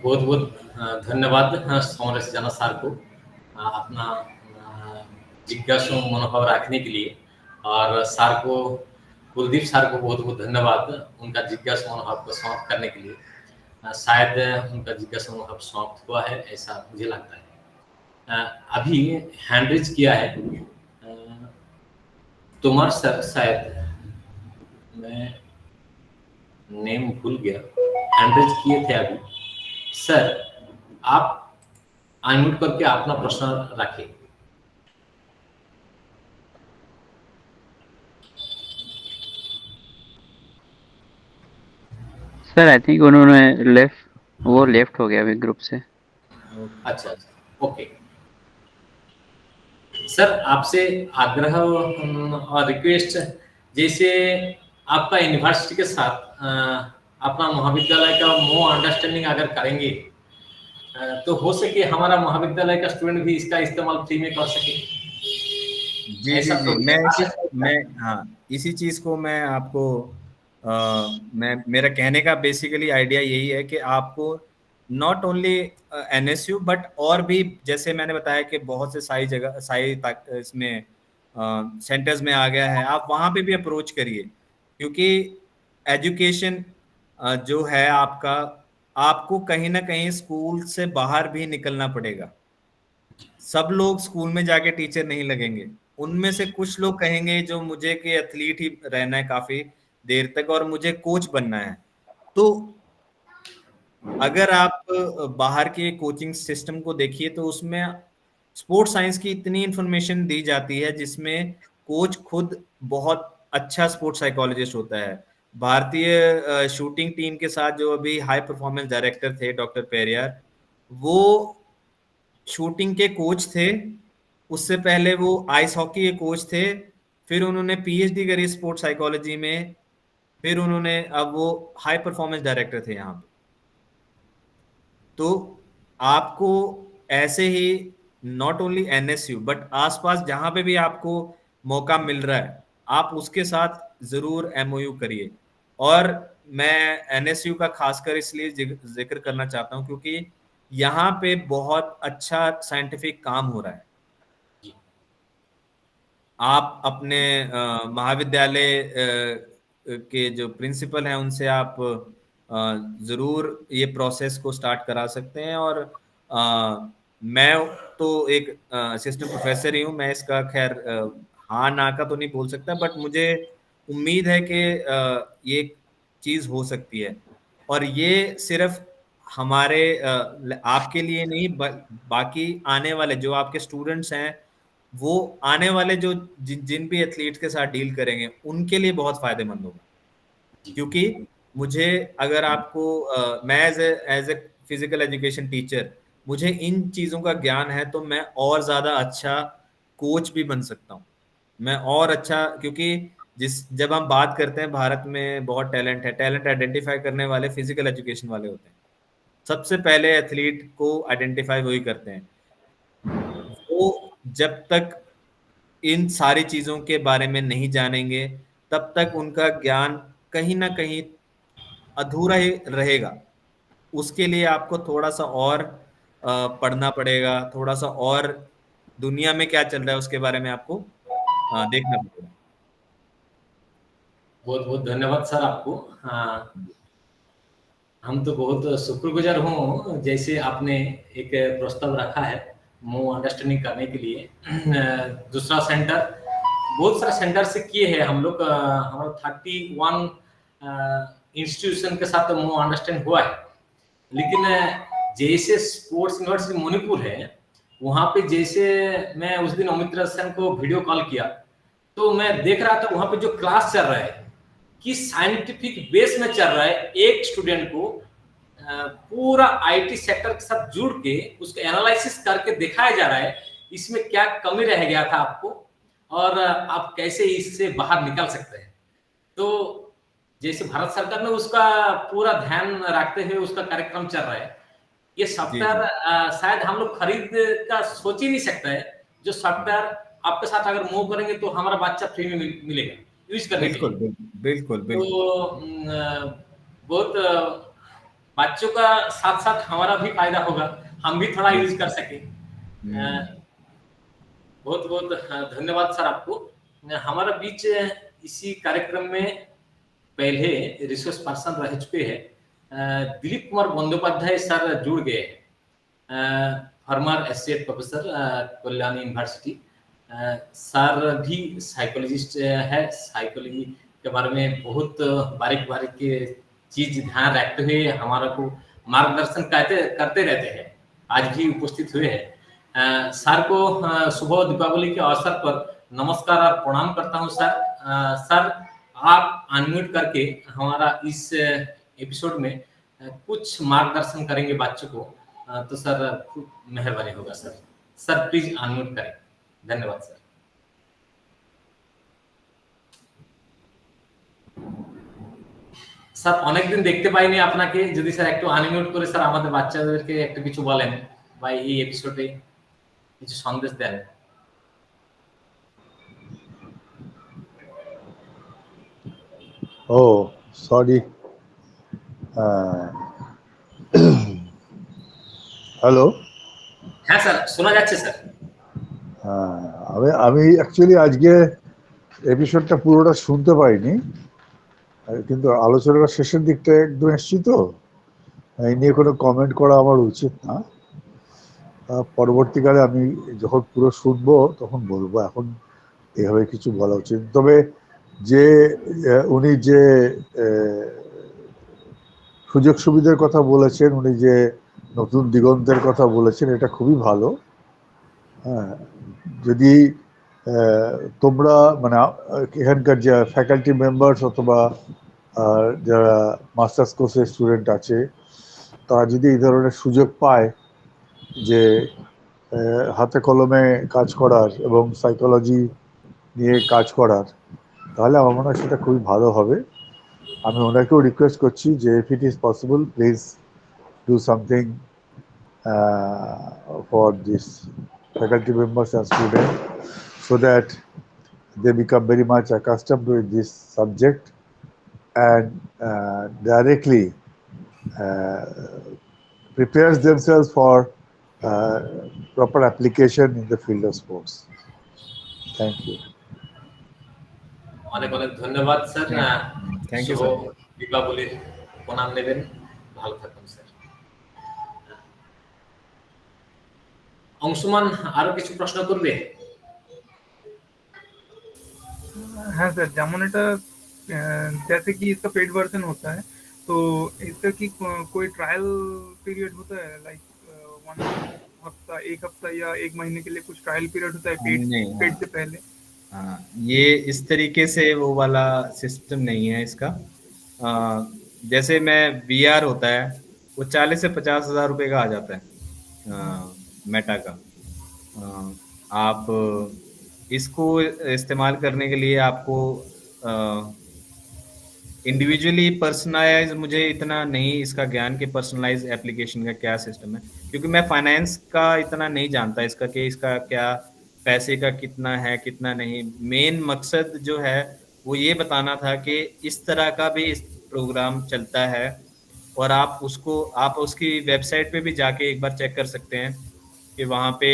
बहुत बहुत धन्यवाद समरेश जाना सर को अपना जिज्ञासु मनोभाव रखने के लिए, और सर को कुलदीप सर को बहुत बहुत धन्यवाद उनका जिज्ञासु मनोभाव को समाप्त करने के लिए। शायद उनका जिज्ञासु मनोभाव समाप्त हुआ है ऐसा मुझे लगता है। अभी हैंड रेज किया है तोमर सर, शायद मैं नेम भूल गया, हैंड रेज किए थे अभी। सर आप अनम्यूट करके अपना प्रश्न रखें। सर आई थिंक उन्होंने लेफ्ट हो गया अभी ग्रुप से। अच्छा, ओके सर, आपसे आग्रह और रिक्वेस्ट, जैसे आपका यूनिवर्सिटी के साथ अपना महाविद्यालय का मोर अंडरस्टैंडिंग अगर करेंगे तो हो सके हमारा महाविद्यालय का स्टूडेंट भी इसका इस्तेमाल फ्री में कर सके। जी ऐसा जी जी मैं है। हाँ इसी चीज को मैं आपको मेरा कहने का बेसिकली आइडिया यही है कि आपको नॉट ओनली एनएसयू बट और भी, जैसे मैंने बताया कि बहुत से साई इसमें सेंटर्स में आ गया है, आप वहां पे भी अप्रोच करिए, क्योंकि एजुकेशन जो है आपका, आपको कहीं ना कहीं स्कूल से बाहर भी निकलना पड़ेगा। सब लोग स्कूल में जाके टीचर नहीं लगेंगे, उनमें से कुछ लोग कहेंगे जो मुझे के एथलीट ही रहना है काफी देर तक और मुझे कोच बनना है। तो अगर आप बाहर के कोचिंग सिस्टम को देखिए तो उसमें स्पोर्ट्स साइंस की इतनी इंफॉर्मेशन दी जाती है जिसमें कोच खुद बहुत अच्छा स्पोर्ट्स साइकोलॉजिस्ट होता है। भारतीय शूटिंग टीम के साथ जो अभी हाई परफॉर्मेंस डायरेक्टर थे डॉक्टर पेरियार, वो शूटिंग के कोच थे, उससे पहले वो आइस हॉकी के कोच थे, फिर उन्होंने पीएचडी करी स्पोर्ट्स साइकोलॉजी में, फिर उन्होंने अब वो हाई परफॉर्मेंस डायरेक्टर थे यहाँ पे। तो आपको ऐसे ही नॉट ओनली एनएसयू बट आसपास जहां पे भी आपको मौका मिल रहा है आप उसके साथ जरूर एमओयू करिए। और मैं एनएसयू का खासकर इसलिए जिक्र करना चाहता हूं क्योंकि यहाँ पे बहुत अच्छा साइंटिफिक काम हो रहा है। आप अपने महाविद्यालय के जो प्रिंसिपल हैं उनसे आप जरूर ये प्रोसेस को स्टार्ट करा सकते हैं। और मैं तो एक असिस्टेंट प्रोफेसर ही हूँ, मैं इसका खैर हाँ ना का तो नहीं बोल सकता, बट मुझे उम्मीद है कि ये चीज हो सकती है। और ये सिर्फ हमारे आपके लिए नहीं, बाकी आने वाले जो आपके स्टूडेंट्स हैं, वो आने वाले जो जिन भी एथलीट्स के साथ डील करेंगे उनके लिए बहुत फायदेमंद होगा। क्योंकि मुझे, अगर आपको मैं as a physical education teacher, मुझे इन चीजों का ज्ञान है तो मैं और ज्यादा अच्छा कोच भी बन सकता हूँ। मैं और अच्छा, क्योंकि जब हम बात करते हैं भारत में बहुत टैलेंट है, टैलेंट आइडेंटिफाई करने वाले फिजिकल एजुकेशन वाले होते हैं। सबसे पहले एथलीट को आइडेंटिफाई वही करते हैं। वो जब तक इन सारी चीजों के बारे में नहीं जानेंगे, तब तक उनका ज्ञान कहीं ना कहीं अधूरा ही रहेगा। उसके लिए आपको थोड़ा सा और पढ़ना पड़ेगा, थोड़ा सा और दुनिया में क्या चल रहा है उसके बारे में आपको देखना पड़ेगा। बहुत बहुत धन्यवाद सर आपको। हाँ, हम तो बहुत शुक्रगुजार हूँ, जैसे आपने एक प्रस्ताव रखा है मोर अंडरस्टैंडिंग करने के लिए। दूसरा सेंटर, बहुत सारे सेंटर से किए हैं हम लोग। हमारा 31 इंस्टीट्यूशन के साथ मोर अंडरस्टैंड हुआ है। लेकिन जैसे स्पोर्ट्स यूनिवर्सिटी मणिपुर है, वहाँ पे जैसे मैं उस दिन अमित सेन को वीडियो कॉल किया, तो मैं देख रहा था वहाँ पे जो क्लास चल रहा है कि साइंटिफिक बेस में चल रहा है। एक स्टूडेंट को पूरा आईटी सेक्टर के साथ जुड़ के उसको एनालिसिस करके दिखाया जा रहा है इसमें क्या कमी रह गया था आपको, और आप कैसे इससे बाहर निकल सकते हैं। तो जैसे भारत सरकार ने उसका पूरा ध्यान रखते हुए उसका कार्यक्रम चल रहा है। ये सॉफ्टवेयर शायद हम लोग खरीद का सोच ही नहीं सकता है। जो सॉफ्टवेयर आपके साथ अगर मूव करेंगे तो हमारा बच्चा फ्री में मिलेगा यूज करने के बिल्कुल लिए। बिल्कुल बिल्कुल। तो बहुत बच्चों का साथ साथ हमारा भी फायदा होगा, हम भी थोड़ा यूज कर सके। बहुत बहुत धन्यवाद सर आपको। हमारा बीच इसी कार्यक्रम में पहले रिसोर्स पर्सन रह चुके हैं दिलीप कुमार बंदोपाध्याय सर जुड़ गए हैं, farmer associate professor Kalyani university. Sir भी साइकोलॉजिस्ट है, साइकोलॉजी के बारे में बहुत बारीक बारीक चीज ध्यान रखते हुए हमारा को मार्गदर्शन करते रहते हैं। आज भी उपस्थित हुए हैं। सर को शुभ दीपावली के अवसर पर नमस्कार और प्रणाम करता हूं सर। सर, आप अनम्यूट करके हमारा इस एपिसोड में कुछ मार्गदर्शन करेंगे बच्चों को, तो सर खूब मेहरबानी होगा सर। सर प्लीज अनम्यूट करें। धन्यवाद सर। স্যার অনেকদিন দেখতে পাইনি আপনাকে, যদি স্যার একটু আনমিউট করে স্যার আমাদের বাচ্চাদেরকে একটু কিছু বলেন বা এই এপিসোডে কিছু সন্দেশ দেন। Oh, sorry. হ্যালো। হ্যাঁ স্যার, শোনা যাচ্ছে স্যার। আমি অ্যাকচুয়ালি আজকে এপিসোডটা পুরোটা শুনতে পাইনি, কিন্তু আলোচনাটা শেষের দিকটা একদম এসছি, তো এই নিয়ে কোনো কমেন্ট করা আমার উচিত না। পরবর্তীকালে আমি যখন পুরো শুনবো তখন বলবো, এখন এভাবে কিছু বলা উচিত। তবে যে উনি যে সুযোগ সুবিধার কথা বলেছেন, উনি যে নতুন দিগন্তের কথা বলেছেন, এটা খুবই ভালো। হ্যাঁ, যদি তোমরা মানে এখানকার যে ফ্যাকাল্টি মেম্বার্স অথবা যারা মাস্টার্স কোর্সের স্টুডেন্ট আছে, তারা যদি এই ধরনের সুযোগ পায় যে হাতে কলমে কাজ করার এবং সাইকোলজি নিয়ে কাজ করার, তাহলে আমার মনে হয় সেটা খুবই ভালো হবে। আমি ওনাকেও রিকোয়েস্ট করছি যে if it is possible, please do something for this faculty members and students, so that they become very much accustomed with this subject and directly prepares themselves for proper application in the field of sports. Thank you. অনেক অনেক ধন্যবাদ sir. Thank you Shubho sir. দীপাবলির প্রণাম নেবেন। ভালো থাকুন sir. অংশমান আরো কিছু প্রশ্ন করবে? হ্যাঁ স্যার, যেমন এটা जैसे कि इसका पेड वर्जन होता है, तो इसका की कोई ट्रायल पीरियड होता है, लाइक 1 हफ्ता, 1 हफ्ता या 1 महीने के लिए कुछ ट्रायल पीरियड होता है पेड नहीं, पेड हाँ से पहले? हाँ, ये इस तरीके से वो वाला सिस्टम नहीं है इसका। जैसे मैं VR होता है वो 40 से 50 हज़ार रुपये का आ जाता है मेटा का। आप इसको इस्तेमाल करने के लिए आपको इंडिविजुअली पर्सनलाइज, मुझे इतना नहीं इसका ज्ञान कि पर्सनलाइज एप्लीकेशन का क्या सिस्टम है, क्योंकि मैं फाइनेंस का इतना नहीं जानता इसका कि इसका क्या पैसे का कितना है कितना नहीं। मेन मकसद जो है वो ये बताना था कि इस तरह का भी इस प्रोग्राम चलता है, और आप उसकी वेबसाइट पे भी जाके एक बार चेक कर सकते हैं कि वहाँ पे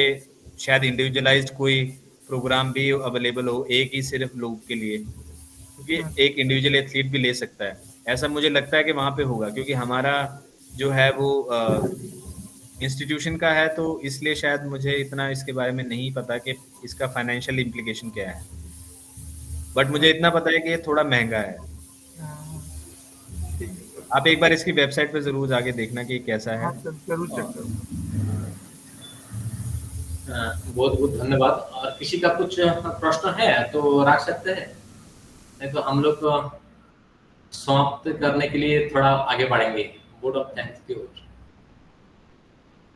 शायद इंडिविजुअलाइज्ड कोई प्रोग्राम भी अवेलेबल हो, एक ही सिर्फ लोग के लिए, क्योंकि एक इंडिविजुअल एथलीट भी ले सकता है। ऐसा मुझे लगता है कि वहाँ पे होगा, क्योंकि हमारा जो है वो इंस्टीट्यूशन का है, तो इसलिए शायद मुझे इतना इसके बारे में नहीं पता कि इसका फाइनेंशियल इम्प्लीकेशन क्या है, बट मुझे इतना पता है कि ये थोड़ा महंगा है। ठीक है सर। आप एक बार इसकी वेबसाइट पे जरूर जाके देखना कि कैसा है। हाँ सर, जरूर चेक करूँगा। बहुत बहुत धन्यवाद। और किसी का कुछ प्रश्न है तो रख सकते हैं, नहीं तो हम लोग समाप्त करने के लिए थोड़ा आगे बढ़ेंगे। बोर्ड ऑफ थैंक्स की ओर।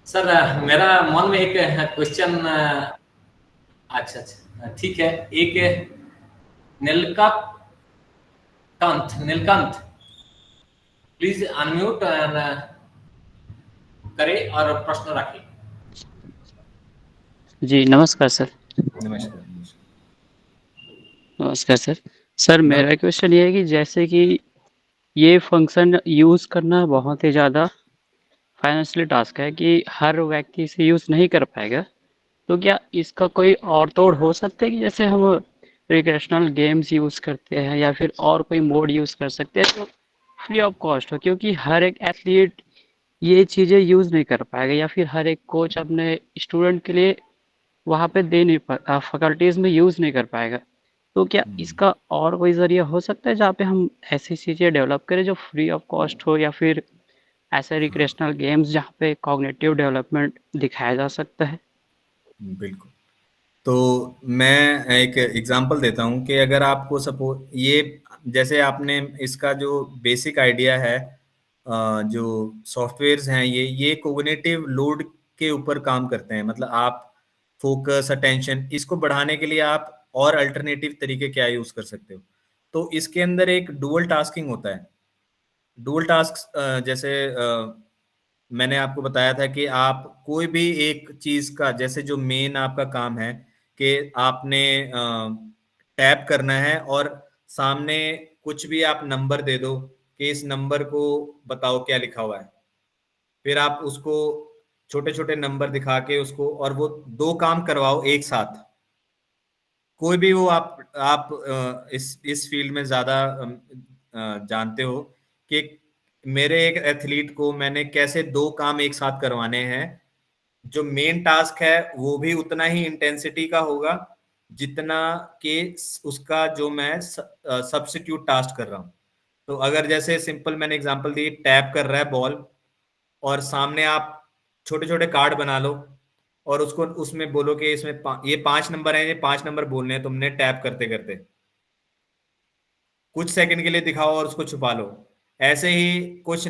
सर मेरा मन में एक क्वेश्चन, अच्छा ठीक है, एक नीलकांत प्लीज अनम्यूट करें और प्रश्न रखें। जी नमस्कार सर। नमस्कार। नमस्कार सर। सर मेरा क्वेश्चन ये है कि जैसे कि ये फंक्शन यूज़ करना बहुत ही ज़्यादा फाइनेंशियली टास्क है कि हर व्यक्ति इसे यूज़ नहीं कर पाएगा, तो क्या इसका कोई और तोड़ हो सकता है कि जैसे हम रिक्रेशनल गेम्स यूज़ करते हैं या फिर और कोई मोड यूज़ कर सकते हैं जो फ्री ऑफ कॉस्ट हो, क्योंकि हर एक एथलीट ये चीज़ें यूज़ नहीं कर पाएगा या फिर हर एक कोच अपने स्टूडेंट के लिए वहाँ पे दे नहीं पा फैकल्टीज में यूज़ नहीं कर पाएगा। तो क्या इसका और कोई ज़रिया हो सकता है जहाँ पे हम ऐसी चीज़ें डेवलप करें जो फ्री ऑफ कॉस्ट हो, या फिर ऐसे रिक्रेशनल गेम्स जहाँ पे कॉग्निटिव डेवलपमेंट दिखाया जा सकता है? बिल्कुल। तो मैं एक एग्जांपल देता हूँ कि अगर आपको सपोज ये, जैसे आपने इसका जो बेसिक आइडिया है, जो सॉफ्टवेयर्स हैं ये कोग्निटिव लोड के ऊपर काम करते हैं। मतलब आप फोकस, अटेंशन, इसको बढ़ाने के लिए आप और अल्टरनेटिव तरीके क्या यूज कर सकते हो। तो इसके अंदर एक डुअल टास्किंग होता है। डुअल टास्क जैसे मैंने आपको बताया था कि आप कोई भी एक चीज का, जैसे जो मेन आपका काम है कि आपने टैप करना है और सामने कुछ भी आप नंबर दे दो कि इस नंबर को बताओ क्या लिखा हुआ है, फिर आप उसको छोटे छोटे नंबर दिखा के उसको, और वो दो काम करवाओ एक साथ। कोई भी वो आप इस फील्ड में ज्यादा जानते हो कि मेरे एक एथलीट को मैंने कैसे दो काम एक साथ करवाने हैं। जो मेन टास्क है वो भी उतना ही इंटेंसिटी का होगा जितना कि उसका जो मैं सब्स्टिट्यूट टास्क कर रहा हूँ। तो अगर जैसे सिंपल मैंने एग्जांपल दी, टैप कर रहा है बॉल, और सामने आप छोटे छोटे कार्ड बना लो और उसको उसमें बोलो कि इसमें ये 5 नंबर है, ये 5 नंबर बोलने हैं तुमने टैप करते करते, कुछ सेकंड के लिए दिखाओ और उसको छुपा लो। ऐसे ही कुछ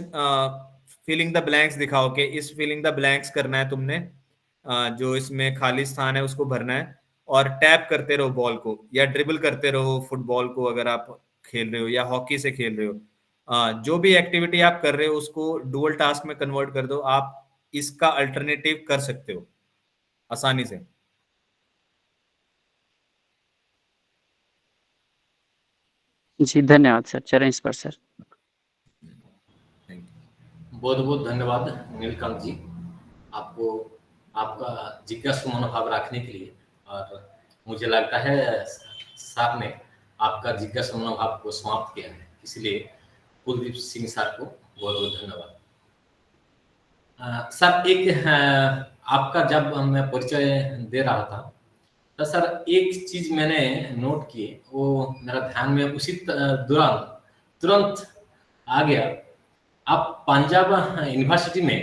फिलिंग द ब्लैंक्स दिखाओ कि इस फिलिंग द ब्लैंक्स करना है तुमने, जो इसमें खाली स्थान है उसको भरना है, और टैप करते रहो बॉल को, या ड्रिबल करते रहो फुटबॉल को अगर आप खेल रहे हो, या हॉकी से खेल रहे हो। जो भी एक्टिविटी आप कर रहे हो उसको डुअल टास्क में कन्वर्ट कर दो। आप इसका अल्टरनेटिव कर सकते हो आसानी से। जी धन्यवाद सर, चलें इस पर सर। बहुत बहुत धन्यवाद नीलकांत जी, आपको आपका जिज्ञासु मनोभाव रखने के लिए। और मुझे लगता है सर ने आपका जिज्ञासु मनोभाव को समाप्त किया है, इसलिए कुलदीप सिंह सर को बहुत बहुत धन्यवाद। सर एक आपका जब मैं परिचय दे रहा था तो सर एक चीज मैंने नोट की, वो मेरा ध्यान में उसी दौरान तुरंत आ गया। आप पंजाब यूनिवर्सिटी में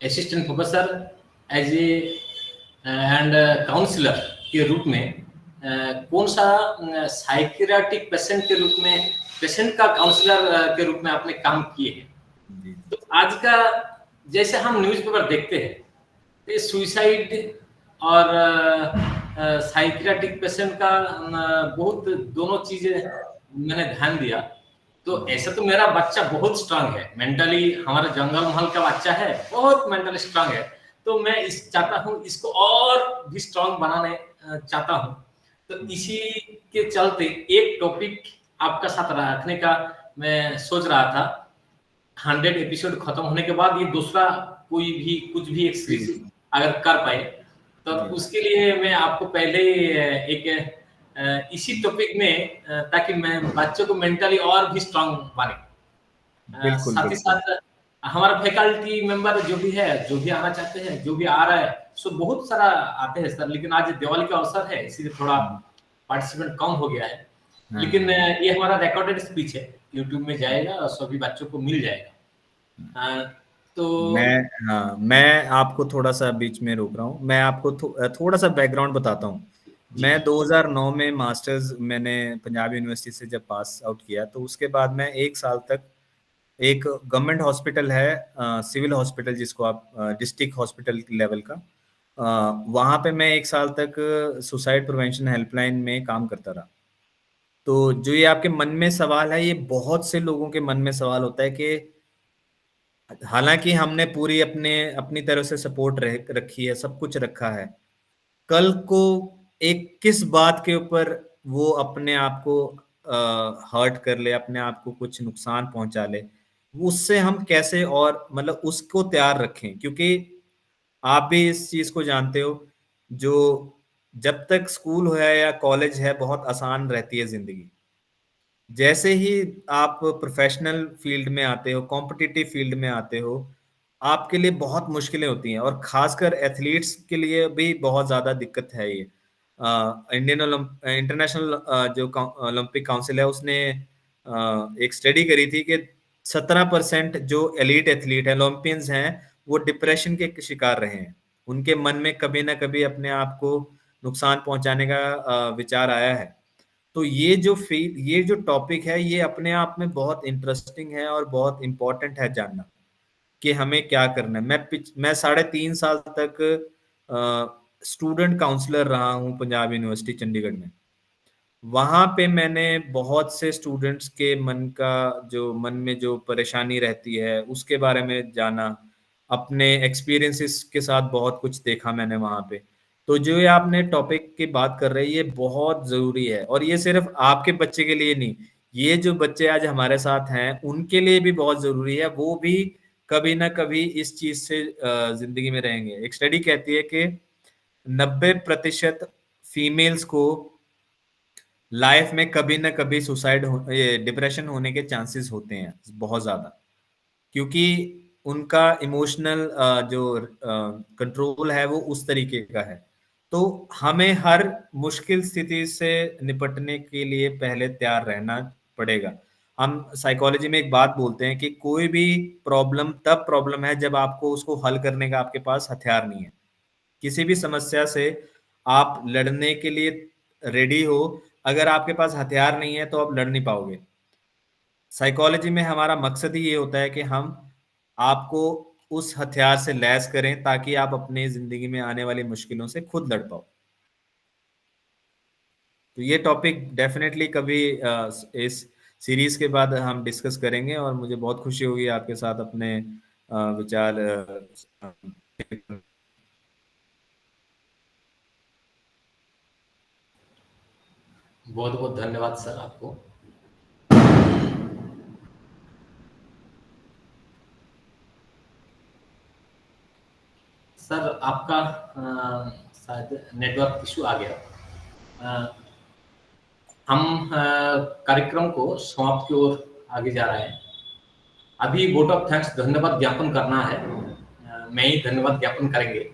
assistant professor as a and counsellor के रूप में कौन सा साइकियाट्रिक पेशेंट के रूप में, पेशेंट का काउंसलर के रूप में आपने काम किए हैं। तो आज का जैसे हम न्यूज़पेपर देखते हैं, तो सुसाइड और साइकियाट्रिक पेशेंट का बहुत दोनों चीजें मैंने ध्यान दिया। तो ऐसा तो मेरा बच्चा बहुत स्ट्रांग है मेंटली, हमारा जंगल महल का बच्चा है, बहुत मेंटली स्ट्रांग है। तो मैं चाहता हूँ इसको और भी स्ट्रांग बनाने चाहता हूँ। तो इसी के चलते एक टॉपिक आपका साथ रखने का मैं सोच रहा था। 100 एपिसोड खत्म होने के बाद ये दूसरा कोई भी कुछ भी एक सीरीज अगर कर पाए, तो उसके लिए मैं आपको पहले एक इसी टॉपिक में, ताकि मैं बच्चों को मेंटली और भी स्ट्रांग बने। साथ ही साथ हमारा फैकल्टी मेंबर जो भी है, जो भी आना चाहते हैं, जो भी आ रहा है, सो बहुत सारा आते हैं सर। लेकिन आज दिवाली का अवसर है, इसीलिए थोड़ा पार्टिसिपेंट कम हो गया है। लेकिन ये हमारा रिकॉर्डेड स्पीच है, यूट्यूब में जाएगा और सभी बच्चों को मिल जाएगा। तो मैं आपको थोड़ा सा बीच में रोक रहा हूँ। मैं आपको थोड़ा सा बैकग्राउंड बताता हूँ। मैं 2009 में मास्टर्स मैंने पंजाब यूनिवर्सिटी से जब पास आउट किया, तो उसके बाद मैं 1 साल तक एक गवर्नमेंट हॉस्पिटल है, सिविल हॉस्पिटल जिसको आप डिस्ट्रिक्ट हॉस्पिटल लेवल का, वहाँ पे मैं 1 साल तक सुसाइड प्रिवेंशन हेल्पलाइन में काम करता रहा। तो जो ये आपके मन में सवाल है, ये बहुत से लोगों के मन में सवाल होता है कि हालांकि हमने पूरी अपनी तरफ से सपोर्ट रखी है, सब कुछ रखा है, कल को एक किस बात के ऊपर वो अपने आप को हर्ट कर ले, अपने आप को कुछ नुकसान पहुंचा ले, उससे हम कैसे और मतलब उसको तैयार रखें। क्योंकि आप भी इस चीज को जानते हो, जो जब तक स्कूल है या कॉलेज है बहुत आसान रहती है जिंदगी, जैसे ही आप प्रोफेशनल फील्ड में आते हो, कॉम्पिटिटिव फील्ड में आते हो, आपके लिए बहुत मुश्किलें होती हैं। और खासकर एथलीट्स के लिए भी बहुत ज्यादा दिक्कत है ये। इंटरनेशनल जो ओलंपिक काउंसिल है, उसने एक स्टडी करी थी कि 17% जो एलीट एथलीट है, ओलंपियंस हैं, वो डिप्रेशन के शिकार रहे हैं। उनके मन में कभी ना कभी अपने आप को नुकसान पहुंचाने का विचार आया है। तो ये जो टॉपिक है, ये अपने आप में बहुत इंटरेस्टिंग है और बहुत इंपॉर्टेंट है जानना कि हमें क्या करना है। मैं 3.5 साल तक स्टूडेंट काउंसलर रहा हूँ पंजाब यूनिवर्सिटी चंडीगढ़ में। वहां पे मैंने बहुत से स्टूडेंट्स के मन में जो परेशानी रहती है उसके बारे में जाना, अपने एक्सपीरियंसेस के साथ बहुत कुछ देखा मैंने वहां पे। तो जो ये आपने टॉपिक की बात कर रहे हैं, ये बहुत जरूरी है। और ये सिर्फ आपके बच्चे के लिए नहीं, ये जो बच्चे आज हमारे साथ हैं उनके लिए भी बहुत जरूरी है। वो भी कभी ना कभी इस चीज से जिंदगी में रहेंगे। एक स्टडी कहती है कि 90% फीमेल्स को लाइफ में कभी ना कभी डिप्रेशन होने के चांसेस होते हैं बहुत ज्यादा, क्योंकि उनका इमोशनल जो कंट्रोल है वो उस तरीके का है। तो हमें हर मुश्किल स्थिति से निपटने के लिए पहले तैयार रहना पड़ेगा। हम साइकोलॉजी में एक बात बोलते हैं कि कोई भी प्रॉब्लम तब प्रॉब्लम है जब आपको उसको हल करने का आपके पास हथियार नहीं है। किसी भी समस्या से आप लड़ने के लिए रेडी हो, अगर आपके पास हथियार नहीं है तो आप लड़ नहीं पाओगे। साइकोलॉजी में हमारा मकसद ही ये होता है कि हम आपको उस हथियार से लैस करें ताकि आप अपनी जिंदगी में आने वाली मुश्किलों से खुद लड़ पाओ। तो ये टॉपिक डेफिनेटली कभी इस सीरीज के बाद हम डिस्कस करेंगे और मुझे बहुत खुशी होगी आपके साथ अपने विचार बहुत बहुत धन्यवाद सर आपको। सर आपका शायद नेटवर्क इशू आ गया। हम कार्यक्रम को समाप्त की ओर आगे जा रहे हैं। अभी वोट ऑफ थैंक्स धन्यवाद ज्ञापन करना है। मैं ही धन्यवाद ज्ञापन करेंगे।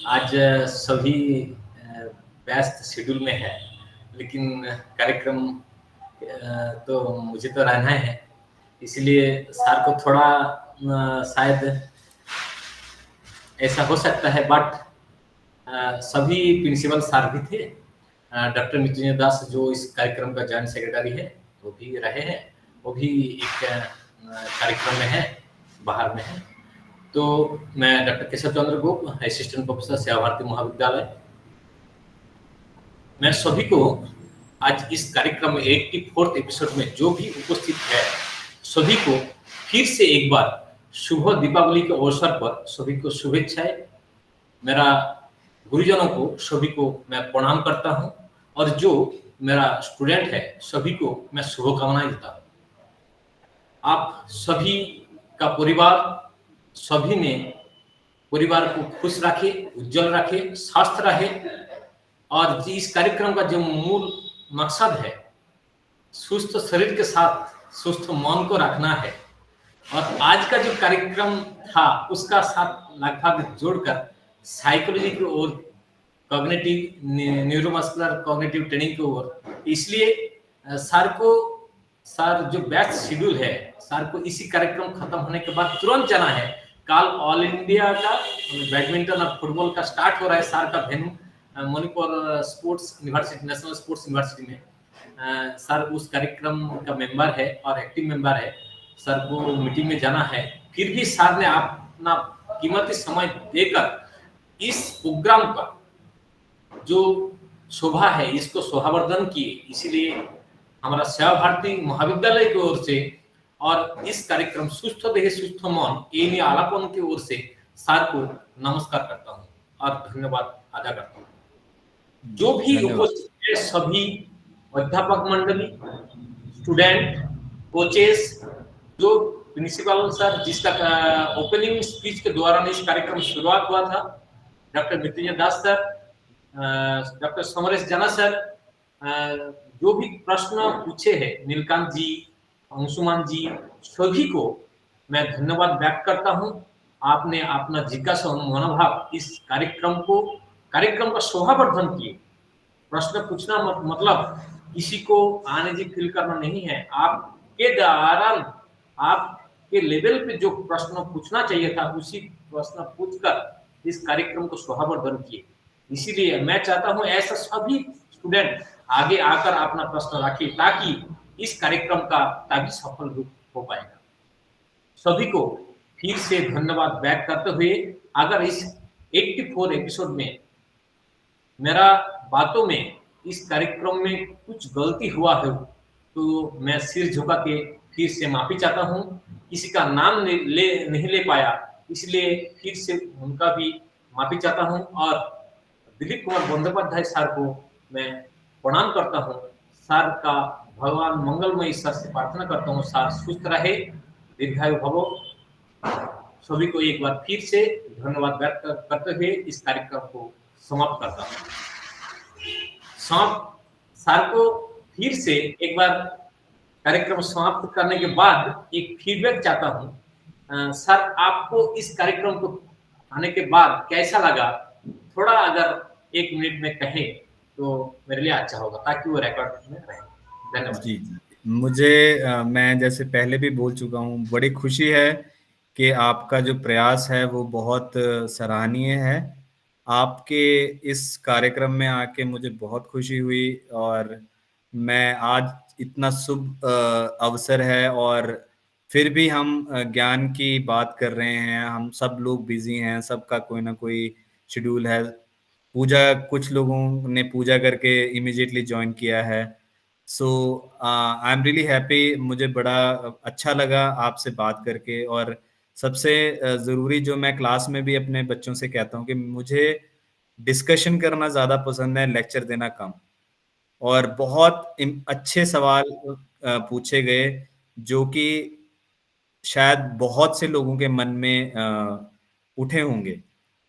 आज सभी व्यस्त शेड्यूल में है, लेकिन कार्यक्रम तो मुझे तो रहना है, इसलिए सर को थोड़ा शायद ऐसा हो सकता है, बट सभी प्रिंसिपल सर भी थे। डॉक्टर मृत्युंजय दास जो इस कार्यक्रम का जॉइंट सेक्रेटरी है वो भी रहे हैं, वो भी एक कार्यक्रम में है, बाहर में है। तो मैं डॉक्टर केशव चंद्र गोप, असिस्टेंट प्रोफेसर सेवा भारती महाविद्यालय, मैं सभी को आज इस कार्यक्रम में 84th एपिसोड में जो भी उपस्थित है सभी को फिर से एक बार शुभ दीपावली के अवसर पर सभी को शुभेच्छाएं। मेरा गुरुजनों को सभी को मैं प्रणाम करता हूं, और जो मेरा स्टूडेंट है सभी को मैं शुभकामनाएं देता हूं। आप सभी का परिवार, सभी ने परिवार को खुश रखे, उज्जवल रखे, स्वस्थ रहे, और इस कार्यक्रम का जो मूल मकसद है सुस्त शरीर के साथ सुस्त मन को रखना है, और आज का जो कार्यक्रम था उसका साथ लगभग जोड़कर साइकोलॉजी की ओर, कॉग्निटिव न्यूरोमस्कुलर कॉग्निटिव ट्रेनिंग की ओर, इसलिए सर जो बैच शेड्यूल है, सर को इसी कार्यक्रम खत्म होने के बाद तुरंत जाना है। कल ऑल इंडिया का बैडमिंटन और फुटबॉल का स्टार्ट हो रहा है सर का venue Manipur sports university, national sports university में। सर उस कार्यक्रम का मेंबर है और एक्टिव मेंबर है। सर को मीटिंग में जाना है, फिर भी सर ने अपना कीमती समय देकर इस प्रोग्राम का जो शोभा है इसको शोभावर्धन किए, इसीलिए हमारा सेवा भारती महाविद्यालय की ओर से और इस कार्यक्रम सुस्थ देह सुस्थ मन एनी आलापन की ओर से सर को नमस्कार करता हूँ और धन्यवाद अदा करता हूँ। जो भी उपस्थित है सभी अध्यापक मंडली, स्टूडेंट, कोचेस, जो प्रिंसिपल सर जिसका ओपनिंग स्पीच के दौरान इस कार्यक्रम शुरुआत हुआ था, डॉक्टर मृत्युंजय दास सर, डॉक्टर समरेश जना सर, जो भी प्रश्न पूछे हैं, नीलकांत जी, अंशुमान जी, सभी को मैं धन्यवाद व्यक्त करता हूं। आपने अपना जिज्ञासा मनोभाव इस कार्यक्रम का शोभावर्धन किए। प्रश्न पूछना मतलब किसी को आने जी फील करना नहीं है, आपके दौरान आपके लेवल पे जो प्रश्न पूछना चाहिए था उसी प्रश्न पूछकर इस कार्यक्रम को शोभावर्धन किए। इसीलिए मैं चाहता हूं ऐसा सभी स्टूडेंट आगे आकर अपना प्रश्न रखें ताकि इस कार्यक्रम का तभी सफल रूप हो पाएगा। सभी को फिर से धन्यवाद व्यक्त करते हुए, अगर इस 84 एपिसोड में मेरा बातों में इस कार्यक्रम में कुछ गलती हुआ है तो मैं सिर झुका के फिर से माफी चाहता हूं। किसी का नाम नहीं ले पाया, इसलिए फिर से उनका भी माफी चाहता हूं, और दिलीप कुमार बंदोपाध्याय सर को मैं प्रणाम करता हूं। सर का भगवान मंगलमय ईश्वर से प्रार्थना करता हूं सर सुस्त रहे, दीर्घायु भव। सभी को एक बार फिर से धन्यवाद व्यक्त करते हुए इस कार्यक्रम को समाप्त करता हूं। सर को फिर से एक बार कार्यक्रम समाप्त करने के बाद एक फीडबैक चाहता हूं। सर आपको इस कार्यक्रम को आने के बाद कैसा लगा, थोड़ा अगर 1 मिनट में कहें तो मेरे लिए अच्छा होगा ताकि वो रिकॉर्ड में रहे। धन्यवाद जी। मुझे मैं जैसे पहले भी बोल चुका हूँ, बड़ी खुशी है कि आपका जो प्रयास है वो बहुत सराहनीय है। आपके इस कार्यक्रम में आके मुझे बहुत खुशी हुई, और मैं आज इतना शुभ अवसर है और फिर भी हम ज्ञान की बात कर रहे हैं। हम सब लोग बिजी हैं, सबका कोई ना कोई शेड्यूल है। पूजा, कुछ लोगों ने पूजा करके इमीडिएटली ज्वाइन किया है। सो आई एम रियली हैप्पी। मुझे बड़ा अच्छा लगा आपसे बात करके, और सबसे ज़रूरी जो मैं क्लास में भी अपने बच्चों से कहता हूँ कि मुझे डिस्कशन करना ज़्यादा पसंद है, लेक्चर देना कम। और बहुत अच्छे सवाल पूछे गए जो कि शायद बहुत से लोगों के मन में उठे होंगे,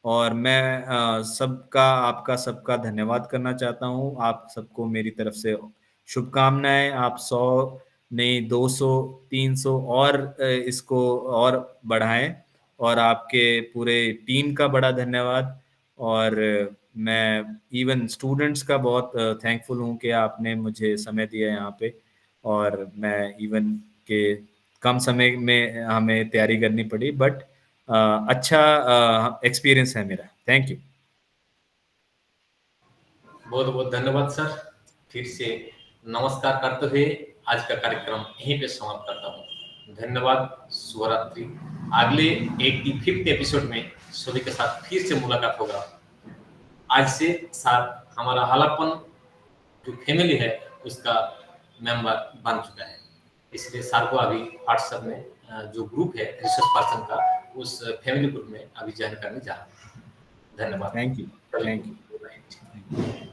और मैं आपका सबका धन्यवाद करना चाहता हूँ। आप सबको मेरी तरफ से शुभकामनाएं। आप 100 नहीं 200 300 और इसको और बढ़ाएं, और आपके पूरे टीम का बड़ा धन्यवाद। और मैं इवन स्टूडेंट्स का बहुत थैंकफुल हूँ कि आपने मुझे समय दिया यहाँ पे, और मैं इवन के कम समय में हमें तैयारी करनी पड़ी, बट अच्छा एक्सपीरियंस है मेरा। Thank you. बहुत बहुत धन्यवाद सर। फिर से नमस्कार करते हुए आज का कार्यक्रम यहीं पे समाप्त करता हूँ। धन्यवाद, शुभ रात्रि। अगले 85वें एपिसोड में सभी के साथ फिर से मुलाकात होगा। आज से साथ हमारा हालापन जो फैमिली है उसका मेंबर बन चुका है, इसलिए सर को अभी व्हाट्सएप में जो ग्रुप है रिसोर्स पर्सन का, उस फैमिली ग्रुप में अभी ज्वाइन करने जा रहा हूँ। धन्यवाद। Thank you. Thank you.